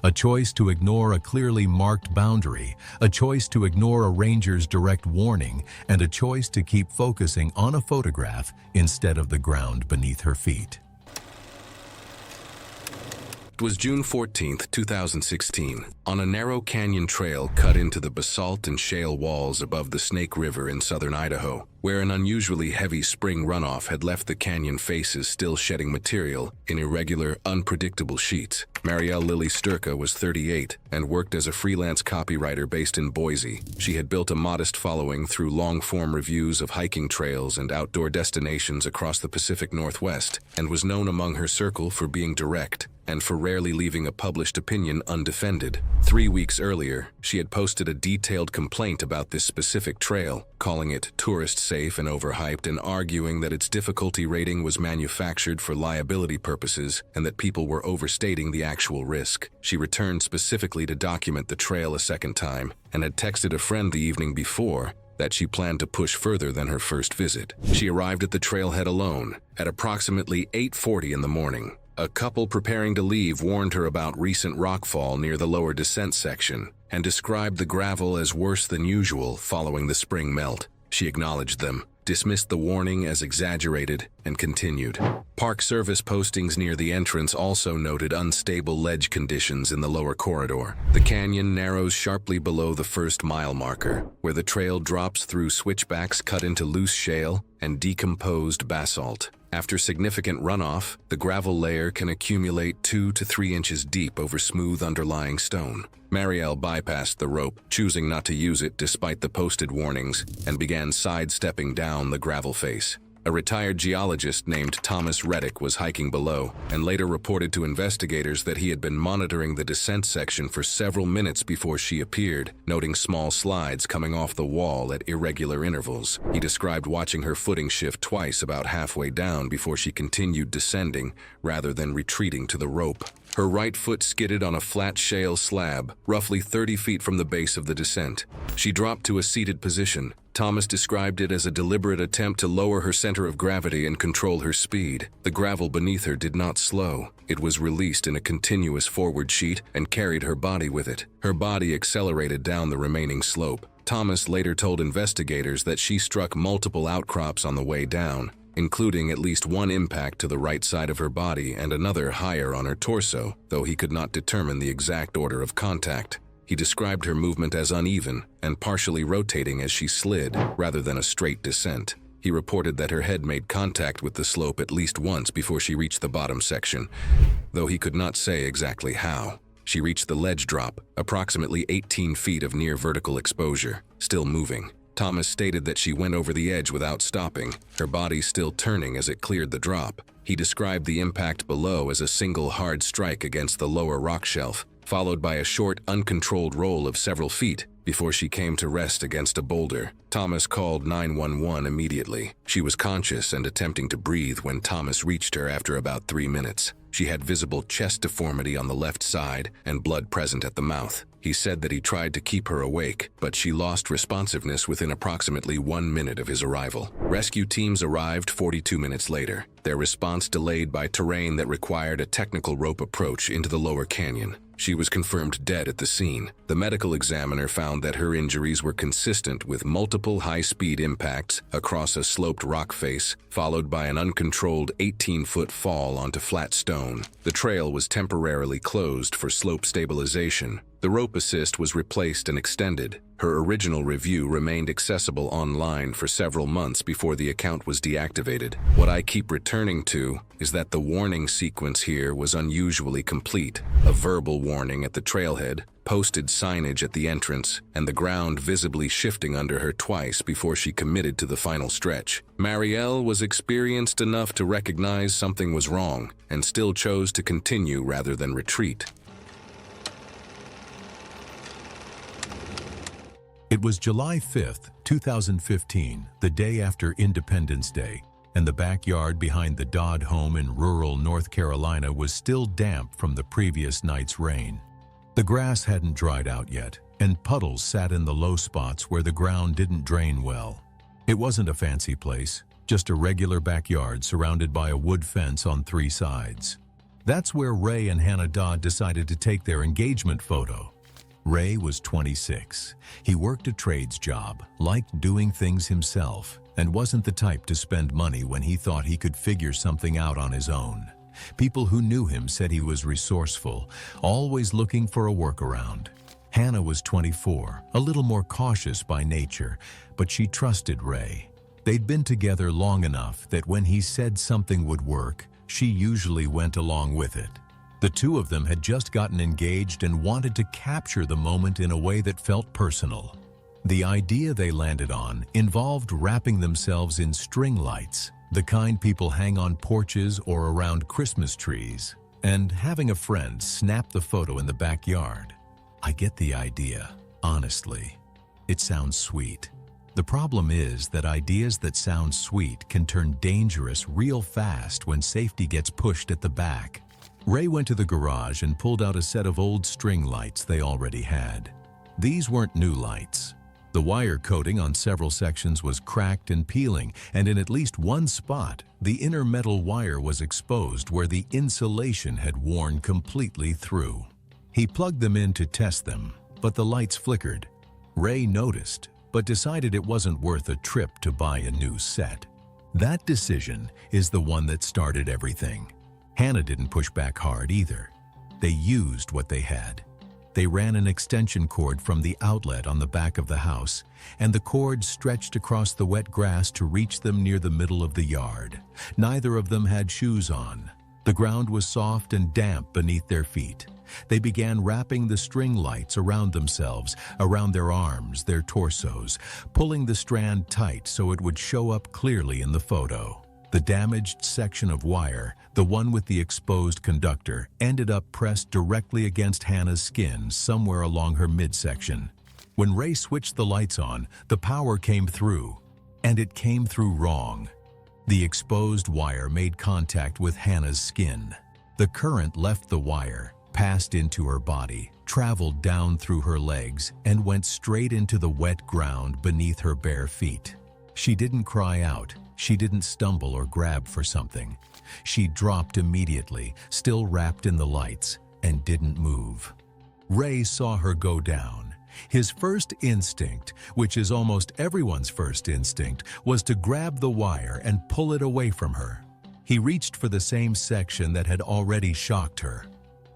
to ignore a clearly marked boundary, a choice to ignore a ranger's direct warning, and a choice to keep focusing on a photograph instead of the ground beneath her feet. It was June 14, 2016, on a narrow canyon trail cut into the basalt and shale walls above the Snake River in southern Idaho, where an unusually heavy spring runoff had left the canyon faces still shedding material in irregular, unpredictable sheets. Marielle Lily Sturka was 38 and worked as a freelance copywriter based in Boise. She had built a modest following through long-form reviews of hiking trails and outdoor destinations across the Pacific Northwest, and was known among her circle for being direct and for rarely leaving a published opinion undefended. 3 weeks earlier, she had posted a detailed complaint about this specific trail, calling it tourist safe and overhyped, and arguing that its difficulty rating was manufactured for liability purposes and that people were overstating the actual risk. She returned specifically to document the trail a second time and had texted a friend the evening before that she planned to push further than her first visit. She arrived at the trailhead alone at approximately 8:40 in the morning. A couple preparing to leave warned her about recent rockfall near the lower descent section and described the gravel as worse than usual following the spring melt. She acknowledged them, dismissed the warning as exaggerated, and continued. Park Service postings near the entrance also noted unstable ledge conditions in the lower corridor. The canyon narrows sharply below the first mile marker, where the trail drops through switchbacks cut into loose shale and decomposed basalt. After significant runoff, the gravel layer can accumulate 2 to 3 inches deep over smooth underlying stone. Marielle bypassed the rope, choosing not to use it despite the posted warnings, and began sidestepping down the gravel face. A retired geologist named Thomas Reddick was hiking below and later reported to investigators that he had been monitoring the descent section for several minutes before she appeared, noting small slides coming off the wall at irregular intervals. He described watching her footing shift twice about halfway down before she continued descending rather than retreating to the rope. Her right foot skidded on a flat shale slab, roughly 30 feet from the base of the descent. She dropped to a seated position. Thomas described it as a deliberate attempt to lower her center of gravity and control her speed. The gravel beneath her did not slow. It was released in a continuous forward sheet and carried her body with it. Her body accelerated down the remaining slope. Thomas later told investigators that she struck multiple outcrops on the way down, including at least one impact to the right side of her body and another higher on her torso, though he could not determine the exact order of contact. He described her movement as uneven and partially rotating as she slid, rather than a straight descent. He reported that her head made contact with the slope at least once before she reached the bottom section, though he could not say exactly how. She reached the ledge drop, approximately 18 feet of near vertical exposure, still moving. Thomas stated that she went over the edge without stopping, her body still turning as it cleared the drop. He described the impact below as a single hard strike against the lower rock shelf, followed by a short, uncontrolled roll of several feet before she came to rest against a boulder. Thomas called 911 immediately. She was conscious and attempting to breathe when Thomas reached her after about 3 minutes. She had visible chest deformity on the left side and blood present at the mouth. He said that he tried to keep her awake, but she lost responsiveness within approximately 1 minute of his arrival. Rescue teams arrived 42 minutes later, their response delayed by terrain that required a technical rope approach into the lower canyon. She was confirmed dead at the scene. The medical examiner found that her injuries were consistent with multiple high-speed impacts across a sloped rock face, followed by an uncontrolled 18-foot fall onto flat stone. The trail was temporarily closed for slope stabilization. The rope assist was replaced and extended. Her original review remained accessible online for several months before the account was deactivated. What I keep returning to is that the warning sequence here was unusually complete. A verbal warning at the trailhead, posted signage at the entrance, and the ground visibly shifting under her twice before she committed to the final stretch. Marielle was experienced enough to recognize something was wrong and still chose to continue rather than retreat. It was July 5th, 2015, the day after Independence Day, and the backyard behind the Dodd home in rural North Carolina was still damp from the previous night's rain. The grass hadn't dried out yet, and puddles sat in the low spots where the ground didn't drain well. It wasn't a fancy place, just a regular backyard surrounded by a wood fence on 3 sides. That's where Ray and Hannah Dodd decided to take their engagement photo. Ray was 26. He worked a trades job, liked doing things himself, and wasn't the type to spend money when he thought he could figure something out on his own. People who knew him said he was resourceful, always looking for a workaround. Hannah was 24, a little more cautious by nature, but she trusted Ray. They'd been together long enough that when he said something would work, she usually went along with it. The two of them had just gotten engaged and wanted to capture the moment in a way that felt personal. The idea they landed on involved wrapping themselves in string lights, the kind people hang on porches or around Christmas trees, and having a friend snap the photo in the backyard. I get the idea, honestly. It sounds sweet. The problem is that ideas that sound sweet can turn dangerous real fast when safety gets pushed at the back. Ray went to the garage and pulled out a set of old string lights they already had. These weren't new lights. The wire coating on several sections was cracked and peeling, and in at least one spot, the inner metal wire was exposed where the insulation had worn completely through. He plugged them in to test them, but the lights flickered. Ray noticed, but decided it wasn't worth a trip to buy a new set. That decision is the one that started everything. Hannah didn't push back hard either. They used what they had. They ran an extension cord from the outlet on the back of the house, and the cord stretched across the wet grass to reach them near the middle of the yard. Neither of them had shoes on. The ground was soft and damp beneath their feet. They began wrapping the string lights around themselves, around their arms, their torsos, pulling the strand tight so it would show up clearly in the photo. The damaged section of wire, the one with the exposed conductor, ended up pressed directly against Hannah's skin somewhere along her midsection. When Ray switched the lights on, the power came through, and it came through wrong. The exposed wire made contact with Hannah's skin. The current left the wire, passed into her body, traveled down through her legs, and went straight into the wet ground beneath her bare feet. She didn't cry out. She didn't stumble or grab for something. She dropped immediately, still wrapped in the lights, and didn't move. Ray saw her go down. His first instinct, which is almost everyone's first instinct, was to grab the wire and pull it away from her. He reached for the same section that had already shocked her.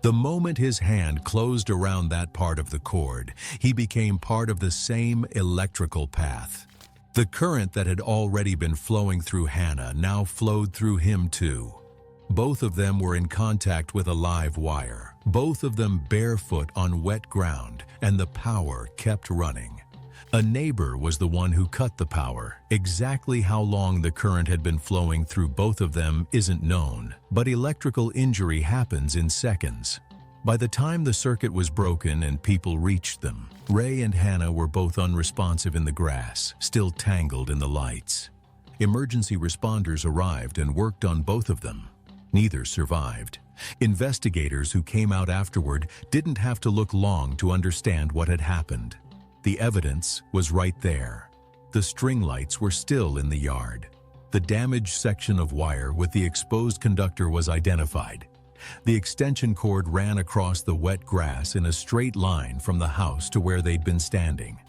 The moment his hand closed around that part of the cord, he became part of the same electrical path. The current that had already been flowing through Hannah now flowed through him too. Both of them were in contact with a live wire, both of them barefoot on wet ground, and the power kept running. A neighbor was the one who cut the power. Exactly how long the current had been flowing through both of them isn't known, but electrical injury happens in seconds. By the time the circuit was broken and people reached them, Ray and Hannah were both unresponsive in the grass, still tangled in the lights. Emergency responders arrived and worked on both of them. Neither survived. Investigators who came out afterward didn't have to look long to understand what had happened. The evidence was right there. The string lights were still in the yard. The damaged section of wire with the exposed conductor was identified. The extension cord ran across the wet grass in a straight line from the house to where they'd been standing.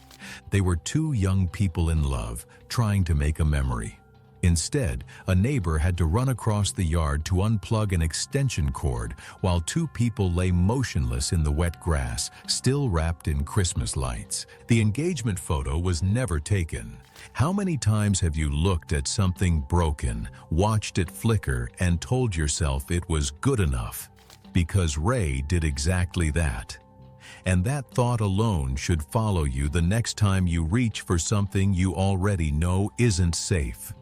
They were two young people in love, trying to make a memory. Instead, a neighbor had to run across the yard to unplug an extension cord while two people lay motionless in the wet grass, still wrapped in Christmas lights. The engagement photo was never taken. How many times have you looked at something broken, watched it flicker, and told yourself it was good enough? Because Ray did exactly that. And that thought alone should follow you the next time you reach for something you already know isn't safe.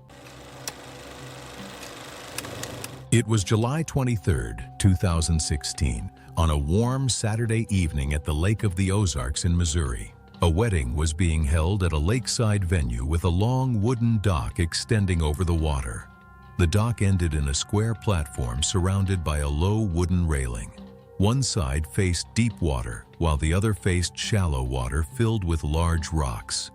It was July 23, 2016, on a warm Saturday evening at the Lake of the Ozarks in Missouri. A wedding was being held at a lakeside venue with a long wooden dock extending over the water. The dock ended in a square platform surrounded by a low wooden railing. One side faced deep water, while the other faced shallow water filled with large rocks.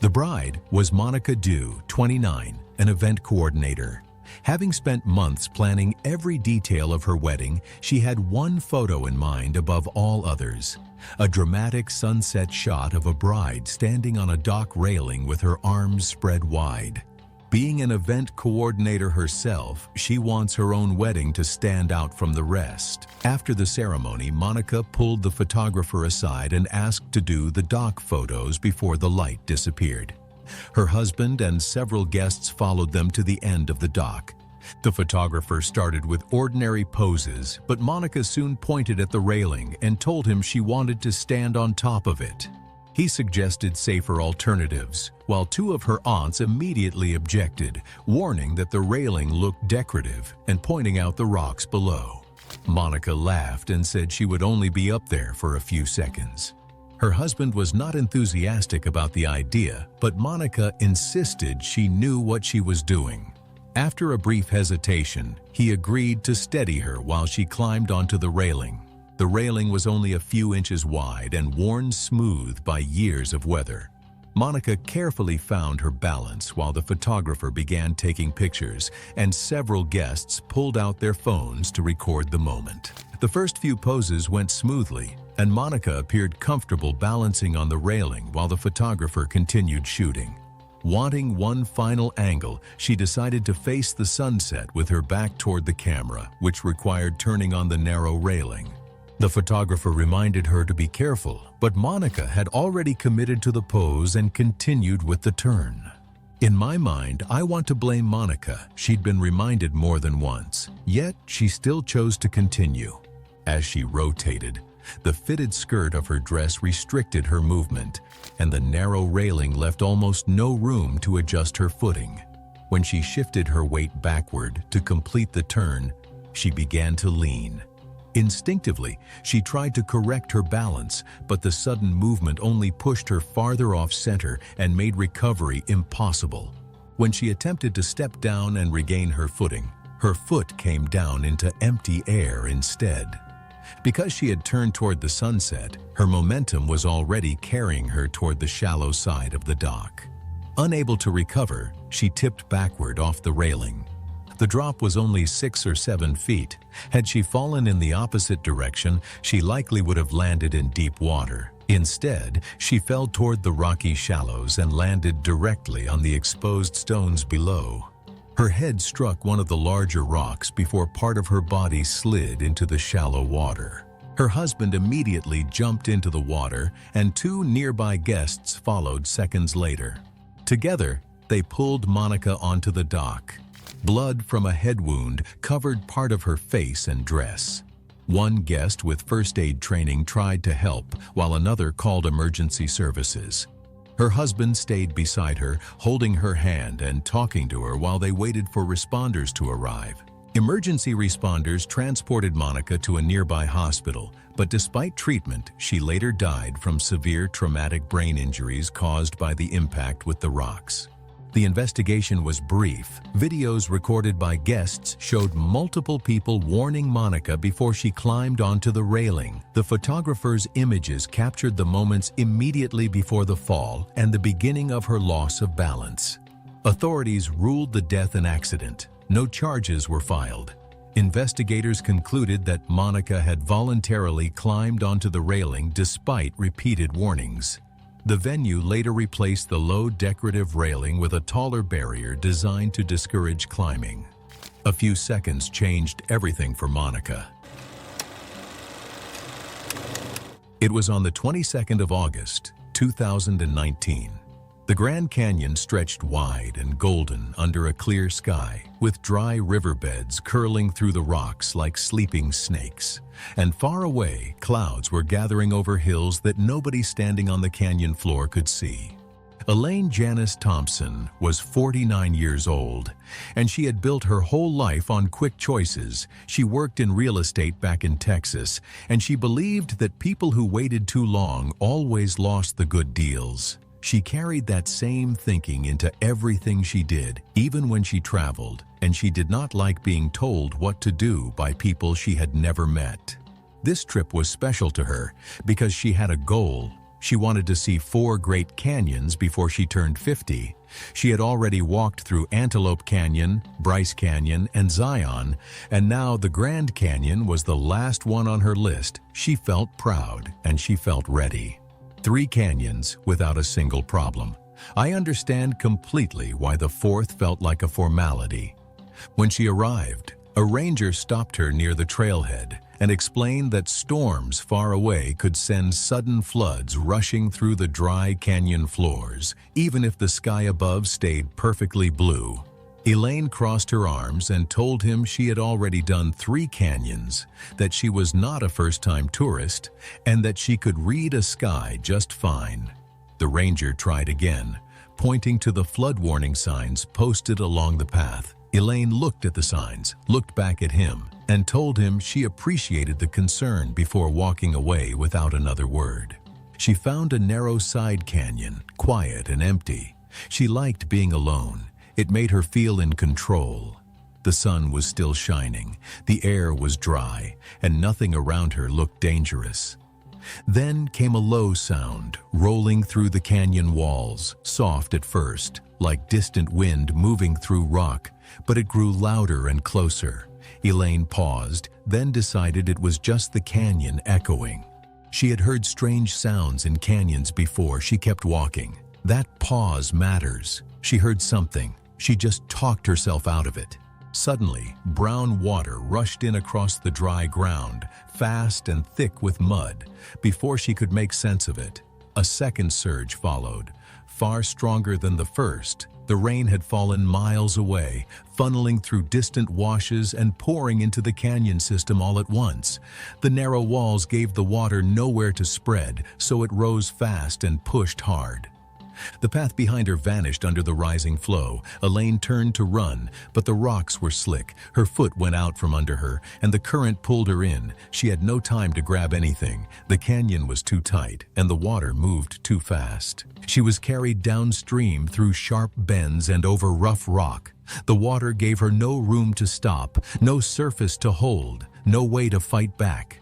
The bride was Monica Dew, 29, an event coordinator. Having spent months planning every detail of her wedding, she had one photo in mind above all others: a dramatic sunset shot of a bride standing on a dock railing with her arms spread wide. Being an event coordinator herself, she wants her own wedding to stand out from the rest. After the ceremony, Monica pulled the photographer aside and asked to do the dock photos before the light disappeared. Her husband and several guests followed them to the end of the dock. The photographer started with ordinary poses, but Monica soon pointed at the railing and told him she wanted to stand on top of it. He suggested safer alternatives, while two of her aunts immediately objected, warning that the railing looked decorative and pointing out the rocks below. Monica laughed and said she would only be up there for a few seconds. Her husband was not enthusiastic about the idea, but Monica insisted she knew what she was doing. After a brief hesitation, he agreed to steady her while she climbed onto the railing. The railing was only a few inches wide and worn smooth by years of weather. Monica carefully found her balance while the photographer began taking pictures, and several guests pulled out their phones to record the moment. The first few poses went smoothly, and Monica appeared comfortable balancing on the railing while the photographer continued shooting. Wanting one final angle, she decided to face the sunset with her back toward the camera, which required turning on the narrow railing. The photographer reminded her to be careful, but Monica had already committed to the pose and continued with the turn. In my mind, I want to blame Monica. She'd been reminded more than once, yet she still chose to continue. As she rotated, the fitted skirt of her dress restricted her movement, and the narrow railing left almost no room to adjust her footing. When she shifted her weight backward to complete the turn, she began to lean. Instinctively, she tried to correct her balance, but the sudden movement only pushed her farther off center and made recovery impossible. When she attempted to step down and regain her footing, her foot came down into empty air instead. Because she had turned toward the sunset, her momentum was already carrying her toward the shallow side of the dock. Unable to recover, she tipped backward off the railing. The drop was only 6 or 7 feet. Had she fallen in the opposite direction, she likely would have landed in deep water. Instead, she fell toward the rocky shallows and landed directly on the exposed stones below. Her head struck one of the larger rocks before part of her body slid into the shallow water. Her husband immediately jumped into the water, and 2 nearby guests followed seconds later. Together, they pulled Monica onto the dock. Blood from a head wound covered part of her face and dress. One guest with first aid training tried to help, while another called emergency services. Her husband stayed beside her, holding her hand and talking to her while they waited for responders to arrive. Emergency responders transported Monica to a nearby hospital, but despite treatment, she later died from severe traumatic brain injuries caused by the impact with the rocks. The investigation was brief. Videos recorded by guests showed multiple people warning Monica before she climbed onto the railing. The photographer's images captured the moments immediately before the fall and the beginning of her loss of balance. Authorities ruled the death an accident. No charges were filed. Investigators concluded that Monica had voluntarily climbed onto the railing despite repeated warnings. The venue later replaced the low decorative railing with a taller barrier designed to discourage climbing. A few seconds changed everything for Monica. It was on the 22nd of August, 2019. The Grand Canyon stretched wide and golden under a clear sky, with dry riverbeds curling through the rocks like sleeping snakes. And far away, clouds were gathering over hills that nobody standing on the canyon floor could see. Elaine Janice Thompson was 49 years old, and she had built her whole life on quick choices. She worked in real estate back in Texas, and she believed that people who waited too long always lost the good deals. She carried that same thinking into everything she did, even when she traveled, and she did not like being told what to do by people she had never met. This trip was special to her because she had a goal. She wanted to see 4 Great Canyons before she turned 50. She had already walked through Antelope Canyon, Bryce Canyon, and Zion, and now the Grand Canyon was the last one on her list. She felt proud and she felt ready. 3 canyons without a single problem. I understand completely why the 4th felt like a formality. When she arrived, a ranger stopped her near the trailhead and explained that storms far away could send sudden floods rushing through the dry canyon floors, even if the sky above stayed perfectly blue. Elaine crossed her arms and told him she had already done 3 canyons, that she was not a first-time tourist, and that she could read a sky just fine. The ranger tried again, pointing to the flood warning signs posted along the path. Elaine looked at the signs, looked back at him, and told him she appreciated the concern before walking away without another word. She found a narrow side canyon, quiet and empty. She liked being alone. It made her feel in control. The sun was still shining, the air was dry, and nothing around her looked dangerous. Then came a low sound, rolling through the canyon walls, soft at first, like distant wind moving through rock, but it grew louder and closer. Elaine paused, then decided it was just the canyon echoing. She had heard strange sounds in canyons before. She kept walking. That pause matters. She heard something. She just talked herself out of it. Suddenly, brown water rushed in across the dry ground, fast and thick with mud. Before she could make sense of it, a second surge followed, far stronger than the first. The rain had fallen miles away, funneling through distant washes and pouring into the canyon system all at once. The narrow walls gave the water nowhere to spread, so it rose fast and pushed hard. The path behind her vanished under the rising flow. Elaine turned to run, but the rocks were slick. Her foot went out from under her, and the current pulled her in. She had no time to grab anything. The canyon was too tight, and the water moved too fast. She was carried downstream through sharp bends and over rough rock. The water gave her no room to stop, no surface to hold, no way to fight back.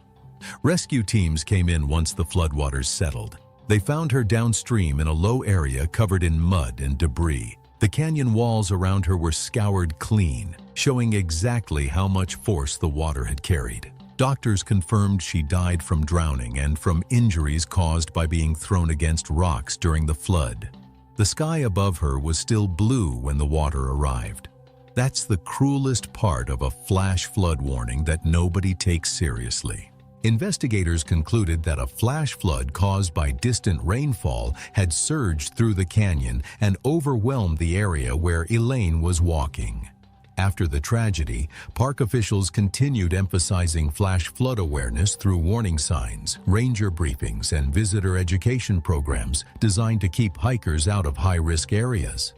Rescue teams came in once the floodwaters settled. They found her downstream in a low area covered in mud and debris. The canyon walls around her were scoured clean, showing exactly how much force the water had carried. Doctors confirmed she died from drowning and from injuries caused by being thrown against rocks during the flood. The sky above her was still blue when the water arrived. That's the cruelest part of a flash flood warning that nobody takes seriously. Investigators concluded that a flash flood caused by distant rainfall had surged through the canyon and overwhelmed the area where Elaine was walking. After the tragedy, park officials continued emphasizing flash flood awareness through warning signs, ranger briefings, and visitor education programs designed to keep hikers out of high-risk areas.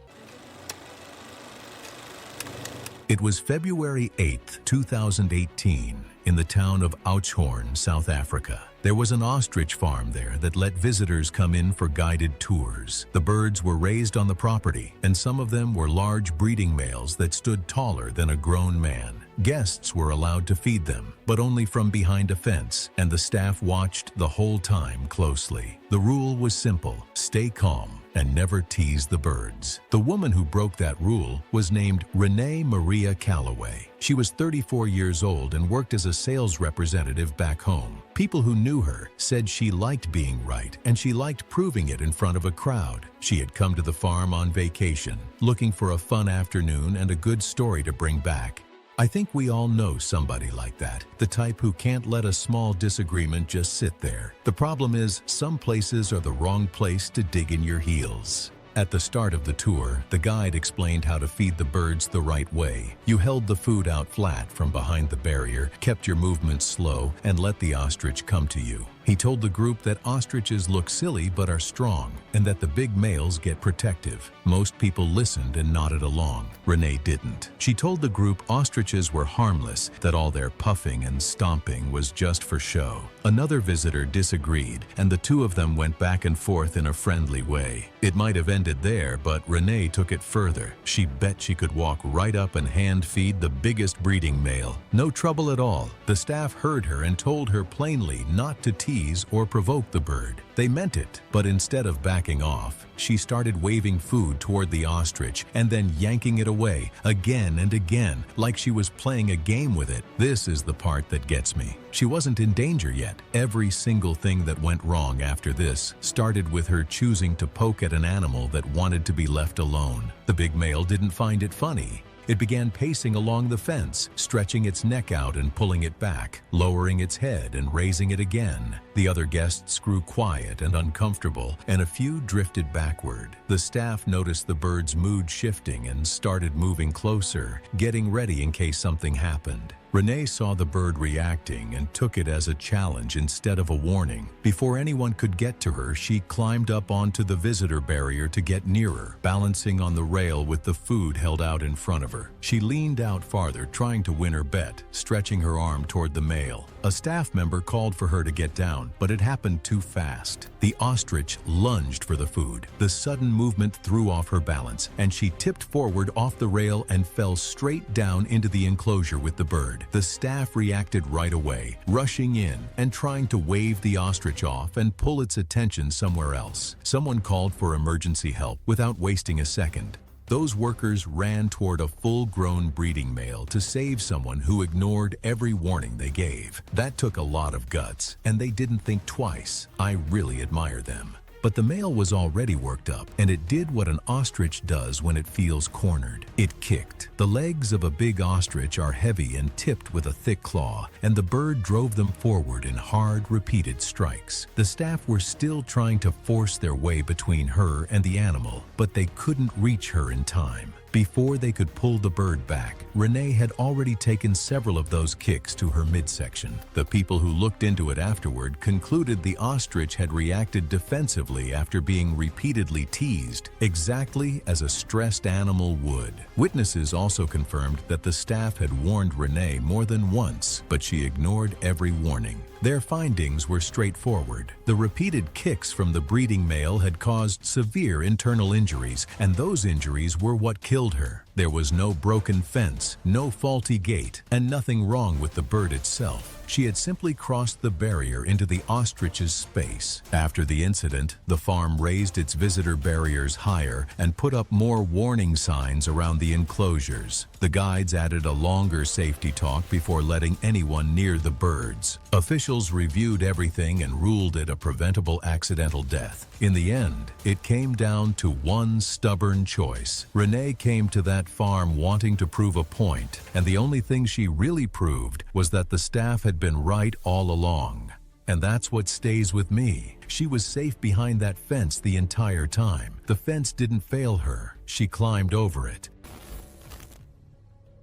It was February 8, 2018, in the town of Oudtshoorn, South Africa. There was an ostrich farm there that let visitors come in for guided tours. The birds were raised on the property, and some of them were large breeding males that stood taller than a grown man. Guests were allowed to feed them, but only from behind a fence, and the staff watched the whole time closely. The rule was simple: stay calm and never tease the birds. The woman who broke that rule was named Renee Maria Calloway. She was 34 years old and worked as a sales representative back home. People who knew her said she liked being right, and she liked proving it in front of a crowd. She had come to the farm on vacation, looking for a fun afternoon and a good story to bring back. I think we all know somebody like that, the type who can't let a small disagreement just sit there. The problem is, some places are the wrong place to dig in your heels. At the start of the tour, the guide explained how to feed the birds the right way. You held the food out flat from behind the barrier, kept your movements slow, and let the ostrich come to you. He told the group that ostriches look silly but are strong, and that the big males get protective. Most people listened and nodded along. Renee didn't. She told the group ostriches were harmless, that all their puffing and stomping was just for show. Another visitor disagreed, and the two of them went back and forth in a friendly way. It might have ended there, but Renee took it further. She bet she could walk right up and hand feed the biggest breeding male. No trouble at all. The staff heard her and told her plainly not to tease or provoke the bird. They meant it, but instead of backing off, she started waving food toward the ostrich and then yanking it away again and again, like she was playing a game with it. This is the part that gets me. She wasn't in danger yet. Every single thing that went wrong after this started with her choosing to poke at an animal that wanted to be left alone. The big male didn't find it funny. It began pacing along the fence, stretching its neck out and pulling it back, lowering its head and raising it again. The other guests grew quiet and uncomfortable, and a few drifted backward. The staff noticed the bird's mood shifting and started moving closer, getting ready in case something happened. Renee saw the bird reacting and took it as a challenge instead of a warning. Before anyone could get to her, she climbed up onto the visitor barrier to get nearer, balancing on the rail with the food held out in front of her. She leaned out farther, trying to win her bet, stretching her arm toward the male. A staff member called for her to get down, but it happened too fast. The ostrich lunged for the food. The sudden movement threw off her balance, and she tipped forward off the rail and fell straight down into the enclosure with the bird. The staff reacted right away, rushing in and trying to wave the ostrich off and pull its attention somewhere else. Someone called for emergency help without wasting a second. Those workers ran toward a full-grown breeding male to save someone who ignored every warning they gave. That took a lot of guts, and they didn't think twice. I really admire them. But the male was already worked up, and it did what an ostrich does when it feels cornered. It kicked. The legs of a big ostrich are heavy and tipped with a thick claw, and the bird drove them forward in hard, repeated strikes. The staff were still trying to force their way between her and the animal, but they couldn't reach her in time. Before they could pull the bird back, Renee had already taken several of those kicks to her midsection. The people who looked into it afterward concluded the ostrich had reacted defensively after being repeatedly teased, exactly as a stressed animal would. Witnesses also confirmed that the staff had warned Renee more than once, but she ignored every warning. Their findings were straightforward. The repeated kicks from the breeding male had caused severe internal injuries, and those injuries were what killed her. There was no broken fence, no faulty gate, and nothing wrong with the bird itself. She had simply crossed the barrier into the ostrich's space. After the incident, the farm raised its visitor barriers higher and put up more warning signs around the enclosures. The guides added a longer safety talk before letting anyone near the birds. Officials reviewed everything and ruled it a preventable accidental death. In the end, it came down to one stubborn choice. Renee came to that farm wanting to prove a point, and the only thing she really proved was that the staff had been right all along. And that's what stays with me. She was safe behind that fence the entire time. The fence didn't fail her. She climbed over it.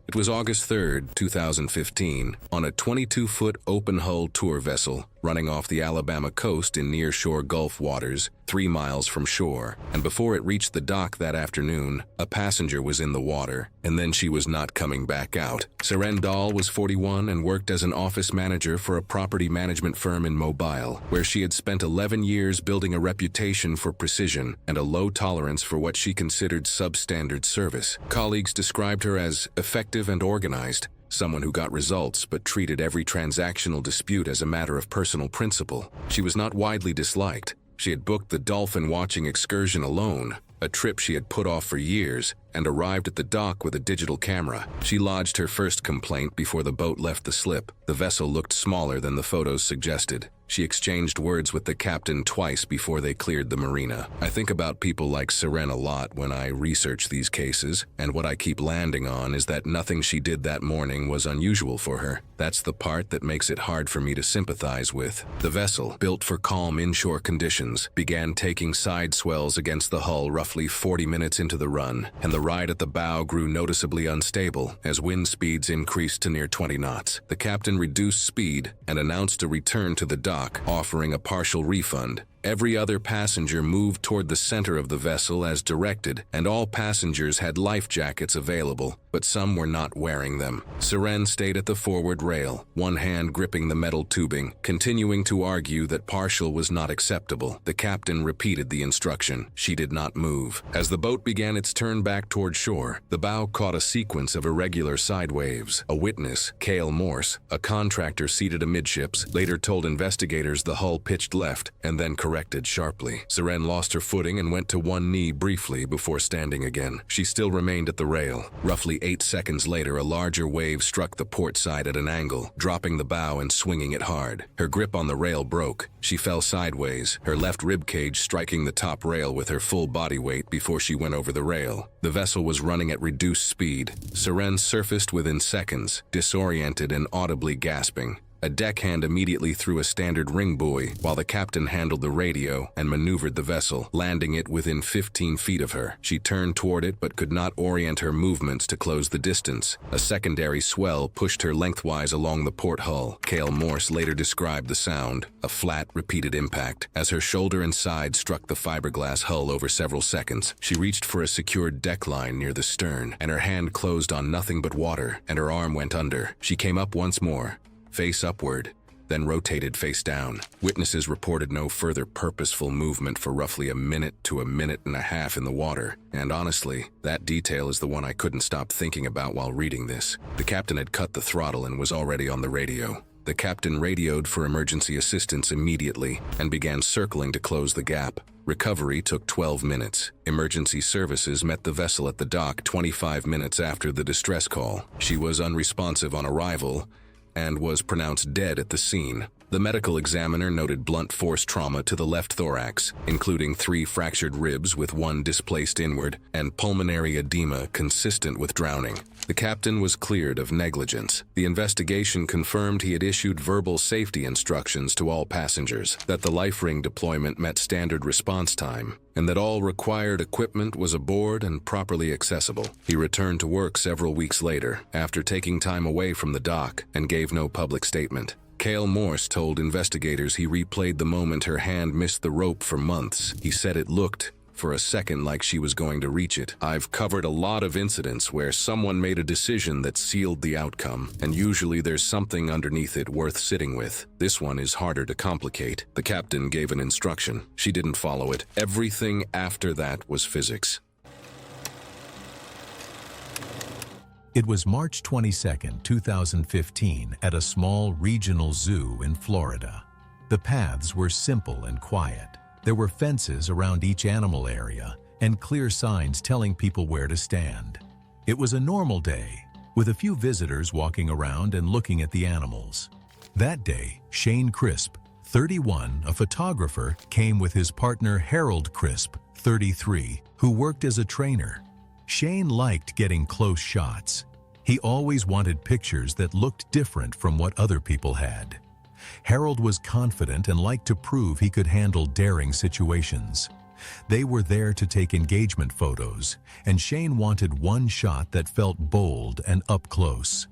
It was August 3rd, 2015, on a 22-foot open-hull tour vessel running off the Alabama coast in nearshore Gulf waters, 3 miles from shore. And before it reached the dock that afternoon, a passenger was in the water, and then she was not coming back out. Seren Dahl was 41 and worked as an office manager for a property management firm in Mobile, where she had spent 11 years building a reputation for precision and a low tolerance for what she considered substandard service. Colleagues described her as effective and organized, someone who got results but treated every transactional dispute as a matter of personal principle. She was not widely disliked. She had booked the dolphin watching excursion alone, a trip she had put off for years, and arrived at the dock with a digital camera. She lodged her first complaint before the boat left the slip. The vessel looked smaller than the photos suggested. She exchanged words with the captain twice before they cleared the marina. I think about people like Seren a lot when I research these cases, and what I keep landing on is that nothing she did that morning was unusual for her. That's the part that makes it hard for me to sympathize with. The vessel, built for calm inshore conditions, began taking side swells against the hull roughly 40 minutes into the run, and the ride at the bow grew noticeably unstable as wind speeds increased to near 20 knots. The captain reduced speed and announced a return to the dock, offering a partial refund. Every other passenger moved toward the center of the vessel as directed, and all passengers had life jackets available, but some were not wearing them. Seren stayed at the forward rail, one hand gripping the metal tubing, continuing to argue that partial was not acceptable. The captain repeated the instruction. She did not move. As the boat began its turn back toward shore, the bow caught a sequence of irregular side waves. A witness, Cale Morse, a contractor seated amidships, later told investigators the hull pitched left and then corrected sharply. Seren lost her footing and went to one knee briefly before standing again. She still remained at the rail. Roughly 8 seconds later, a larger wave struck the port side at an angle, dropping the bow and swinging it hard. Her grip on the rail broke. She fell sideways, her left rib cage striking the top rail with her full body weight before she went over the rail. The vessel was running at reduced speed. Seren surfaced within seconds, disoriented and audibly gasping. A deckhand immediately threw a standard ring buoy, while the captain handled the radio and maneuvered the vessel, landing it within 15 feet of her. She turned toward it but could not orient her movements to close the distance. A secondary swell pushed her lengthwise along the port hull. Cale Morse later described the sound, a flat, repeated impact, as her shoulder and side struck the fiberglass hull over several seconds. She reached for a secured deck line near the stern, and her hand closed on nothing but water, and her arm went under. She came up once more, face upward, then rotated face down. Witnesses reported no further purposeful movement for roughly a minute to a minute and a half in the water, and honestly, that detail is the one I couldn't stop thinking about while reading this. The captain had cut the throttle and was already on the radio. The captain radioed for emergency assistance immediately and began circling to close the gap. Recovery took 12 minutes. Emergency services met the vessel at the dock 25 minutes after the distress call. She was unresponsive on arrival and was pronounced dead at the scene. The medical examiner noted blunt force trauma to the left thorax, including 3 fractured ribs with 1 displaced inward, and pulmonary edema consistent with drowning. The captain was cleared of negligence. The investigation confirmed he had issued verbal safety instructions to all passengers, that the life ring deployment met standard response time, and that all required equipment was aboard and properly accessible. He returned to work several weeks later, after taking time away from the dock, and gave no public statement. Cale Morse told investigators he replayed the moment her hand missed the rope for months. He said it looked, for a second, like she was going to reach it. I've covered a lot of incidents where someone made a decision that sealed the outcome, and usually there's something underneath it worth sitting with. This one is harder to complicate. The captain gave an instruction. She didn't follow it. Everything after that was physics. It was March 22, 2015, at a small regional zoo in Florida. The paths were simple and quiet. There were fences around each animal area and clear signs telling people where to stand. It was a normal day, with a few visitors walking around and looking at the animals. That day, Shane Crisp, 31, a photographer, came with his partner Harold Crisp, 33, who worked as a trainer. Shane liked getting close shots. He always wanted pictures that looked different from what other people had. Harold was confident and liked to prove he could handle daring situations. They were there to take engagement photos, and Shane wanted one shot that felt bold and up close.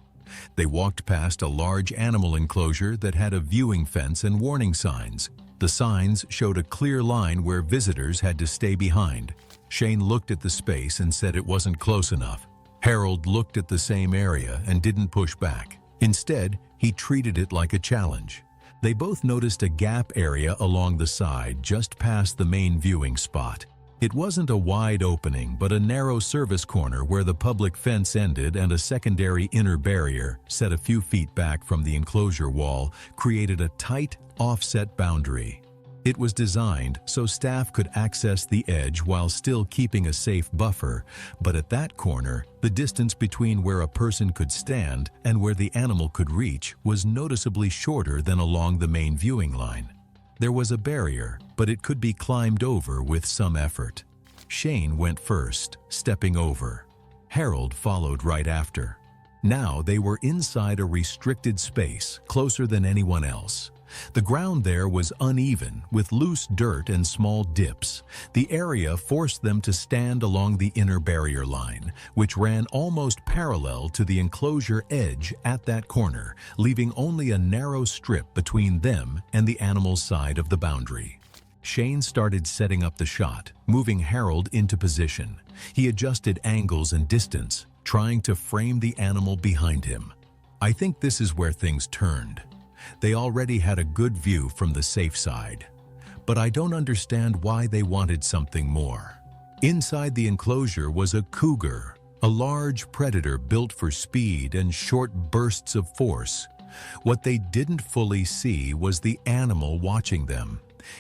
They walked past a large animal enclosure that had a viewing fence and warning signs. The signs showed a clear line where visitors had to stay behind. Shane looked at the space and said it wasn't close enough. Harold looked at the same area and didn't push back. Instead, he treated it like a challenge. They both noticed a gap area along the side just past the main viewing spot. It wasn't a wide opening, but a narrow service corner where the public fence ended, and a secondary inner barrier, set a few feet back from the enclosure wall, created a tight, offset boundary. It was designed so staff could access the edge while still keeping a safe buffer, but at that corner, the distance between where a person could stand and where the animal could reach was noticeably shorter than along the main viewing line. There was a barrier, but it could be climbed over with some effort. Shane went first, stepping over. Harold followed right after. Now they were inside a restricted space, closer than anyone else. The ground there was uneven, with loose dirt and small dips. The area forced them to stand along the inner barrier line, which ran almost parallel to the enclosure edge at that corner, leaving only a narrow strip between them and the animal's side of the boundary. Shane started setting up the shot, moving Harold into position. He adjusted angles and distance, trying to frame the animal behind him. I think this is where things turned. They already had a good view from the safe side, but I don't understand why they wanted something more. Inside the enclosure was a cougar, a large predator built for speed and short bursts of force. What they didn't fully see was the animal watching them.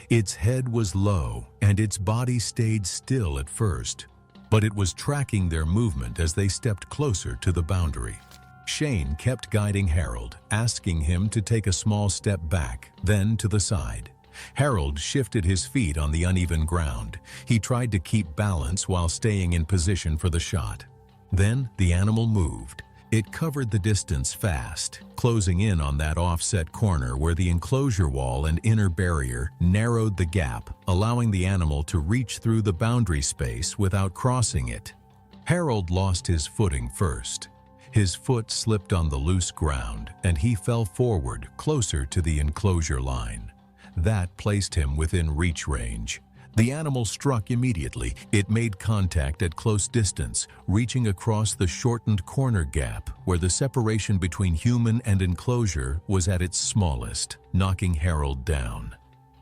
Its head was low and its body stayed still at first, but it was tracking their movement as they stepped closer to the boundary. Shane kept guiding Harold, asking him to take a small step back, then to the side. Harold shifted his feet on the uneven ground. He tried to keep balance while staying in position for the shot. Then the animal moved. It covered the distance fast, closing in on that offset corner where the enclosure wall and inner barrier narrowed the gap, allowing the animal to reach through the boundary space without crossing it. Harold lost his footing first. His foot slipped on the loose ground, and he fell forward, closer to the enclosure line. That placed him within reach range. The animal struck immediately. It made contact at close distance, reaching across the shortened corner gap where the separation between human and enclosure was at its smallest, knocking Harold down.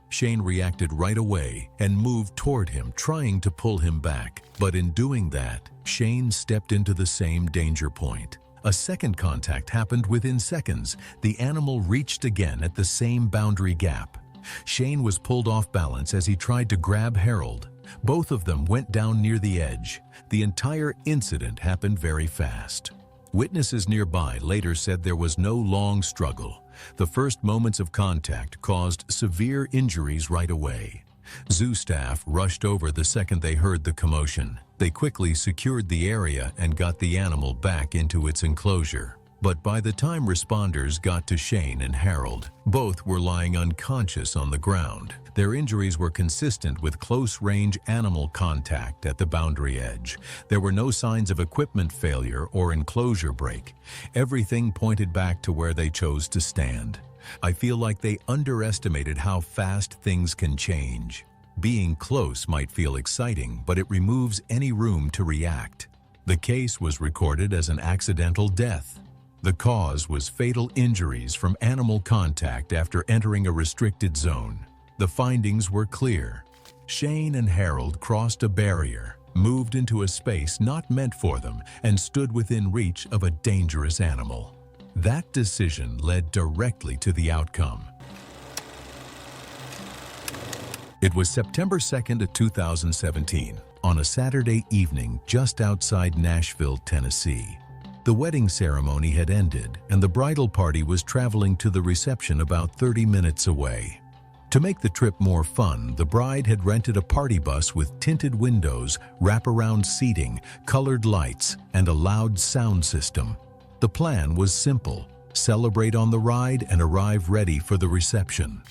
Shane reacted right away and moved toward him, trying to pull him back. But in doing that, Shane stepped into the same danger point. A second contact happened within seconds. The animal reached again at the same boundary gap. Shane was pulled off balance as he tried to grab Harold. Both of them went down near the edge. The entire incident happened very fast. Witnesses nearby later said there was no long struggle. The first moments of contact caused severe injuries right away. Zoo staff rushed over the second they heard the commotion. They quickly secured the area and got the animal back into its enclosure. But by the time responders got to Shane and Harold, both were lying unconscious on the ground. Their injuries were consistent with close-range animal contact at the boundary edge. There were no signs of equipment failure or enclosure break. Everything pointed back to where they chose to stand. I feel like they underestimated how fast things can change. Being close might feel exciting, but it removes any room to react. The case was recorded as an accidental death. The cause was fatal injuries from animal contact after entering a restricted zone. The findings were clear. Shane and Harold crossed a barrier, moved into a space not meant for them, and stood within reach of a dangerous animal. That decision led directly to the outcome. It was September 2nd, 2017, on a Saturday evening just outside Nashville, Tennessee. The wedding ceremony had ended, and the bridal party was traveling to the reception about 30 minutes away. To make the trip more fun, the bride had rented a party bus with tinted windows, wraparound seating, colored lights, and a loud sound system. The plan was simple: celebrate on the ride and arrive ready for the reception.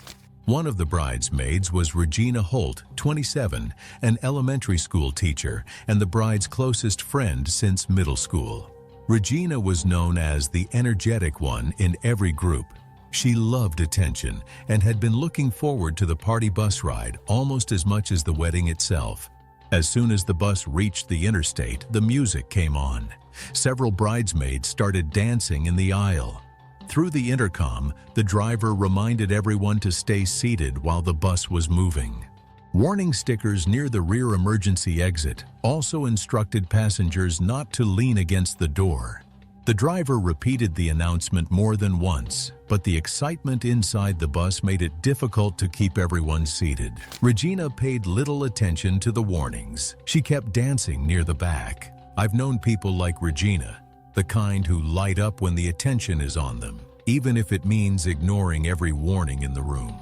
One of the bridesmaids was Regina Holt, 27, an elementary school teacher and the bride's closest friend since middle school. Regina was known as the energetic one in every group. She loved attention and had been looking forward to the party bus ride almost as much as the wedding itself. As soon as the bus reached the interstate, the music came on. Several bridesmaids started dancing in the aisle. Through the intercom, the driver reminded everyone to stay seated while the bus was moving. Warning stickers near the rear emergency exit also instructed passengers not to lean against the door. The driver repeated the announcement more than once, but the excitement inside the bus made it difficult to keep everyone seated. Regina paid little attention to the warnings. She kept dancing near the back. I've known people like Regina, the kind who light up when the attention is on them, even if it means ignoring every warning in the room.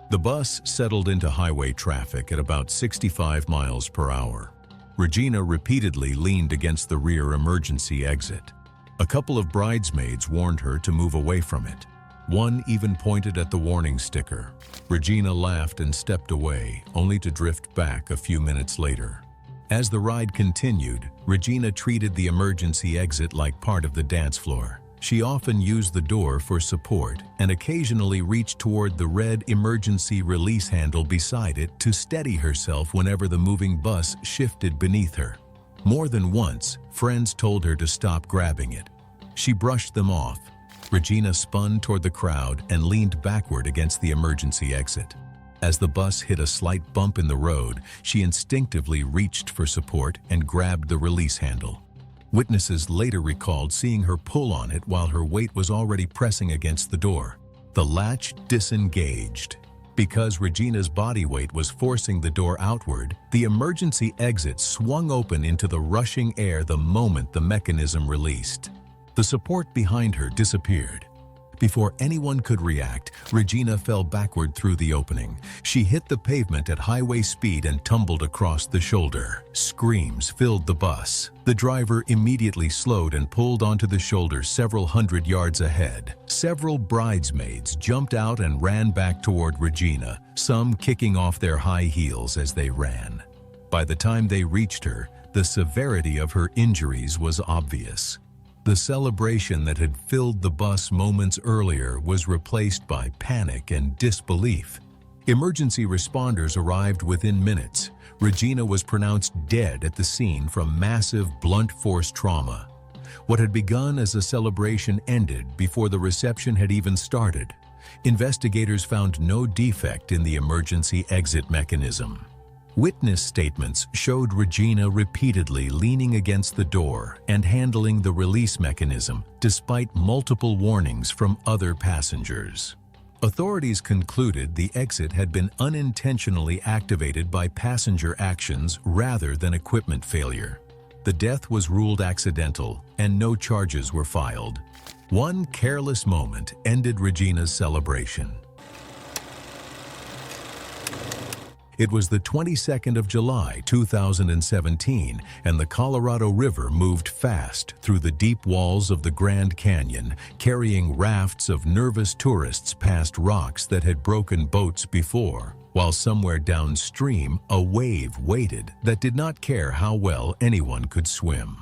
The bus settled into highway traffic at about 65 miles per hour. Regina repeatedly leaned against the rear emergency exit. A couple of bridesmaids warned her to move away from it. One even pointed at the warning sticker. Regina laughed and stepped away, only to drift back a few minutes later. As the ride continued, Regina treated the emergency exit like part of the dance floor. She often used the door for support and occasionally reached toward the red emergency release handle beside it to steady herself whenever the moving bus shifted beneath her. More than once, friends told her to stop grabbing it. She brushed them off. Regina spun toward the crowd and leaned backward against the emergency exit. As the bus hit a slight bump in the road, she instinctively reached for support and grabbed the release handle. Witnesses later recalled seeing her pull on it while her weight was already pressing against the door. The latch disengaged. Because Regina's body weight was forcing the door outward, the emergency exit swung open into the rushing air the moment the mechanism released. The support behind her disappeared. Before anyone could react, Regina fell backward through the opening. She hit the pavement at highway speed and tumbled across the shoulder. Screams filled the bus. The driver immediately slowed and pulled onto the shoulder several hundred yards ahead. Several bridesmaids jumped out and ran back toward Regina, some kicking off their high heels as they ran. By the time they reached her, the severity of her injuries was obvious. The celebration that had filled the bus moments earlier was replaced by panic and disbelief. Emergency responders arrived within minutes. Regina was pronounced dead at the scene from massive blunt force trauma. What had begun as a celebration ended before the reception had even started. Investigators found no defect in the emergency exit mechanism. Witness statements showed Regina repeatedly leaning against the door and handling the release mechanism, despite multiple warnings from other passengers. Authorities concluded the exit had been unintentionally activated by passenger actions rather than equipment failure. The death was ruled accidental and no charges were filed. One careless moment ended Regina's celebration. It was the 22nd of July, 2017, and the Colorado River moved fast through the deep walls of the Grand Canyon, carrying rafts of nervous tourists past rocks that had broken boats before, while somewhere downstream, a wave waited that did not care how well anyone could swim.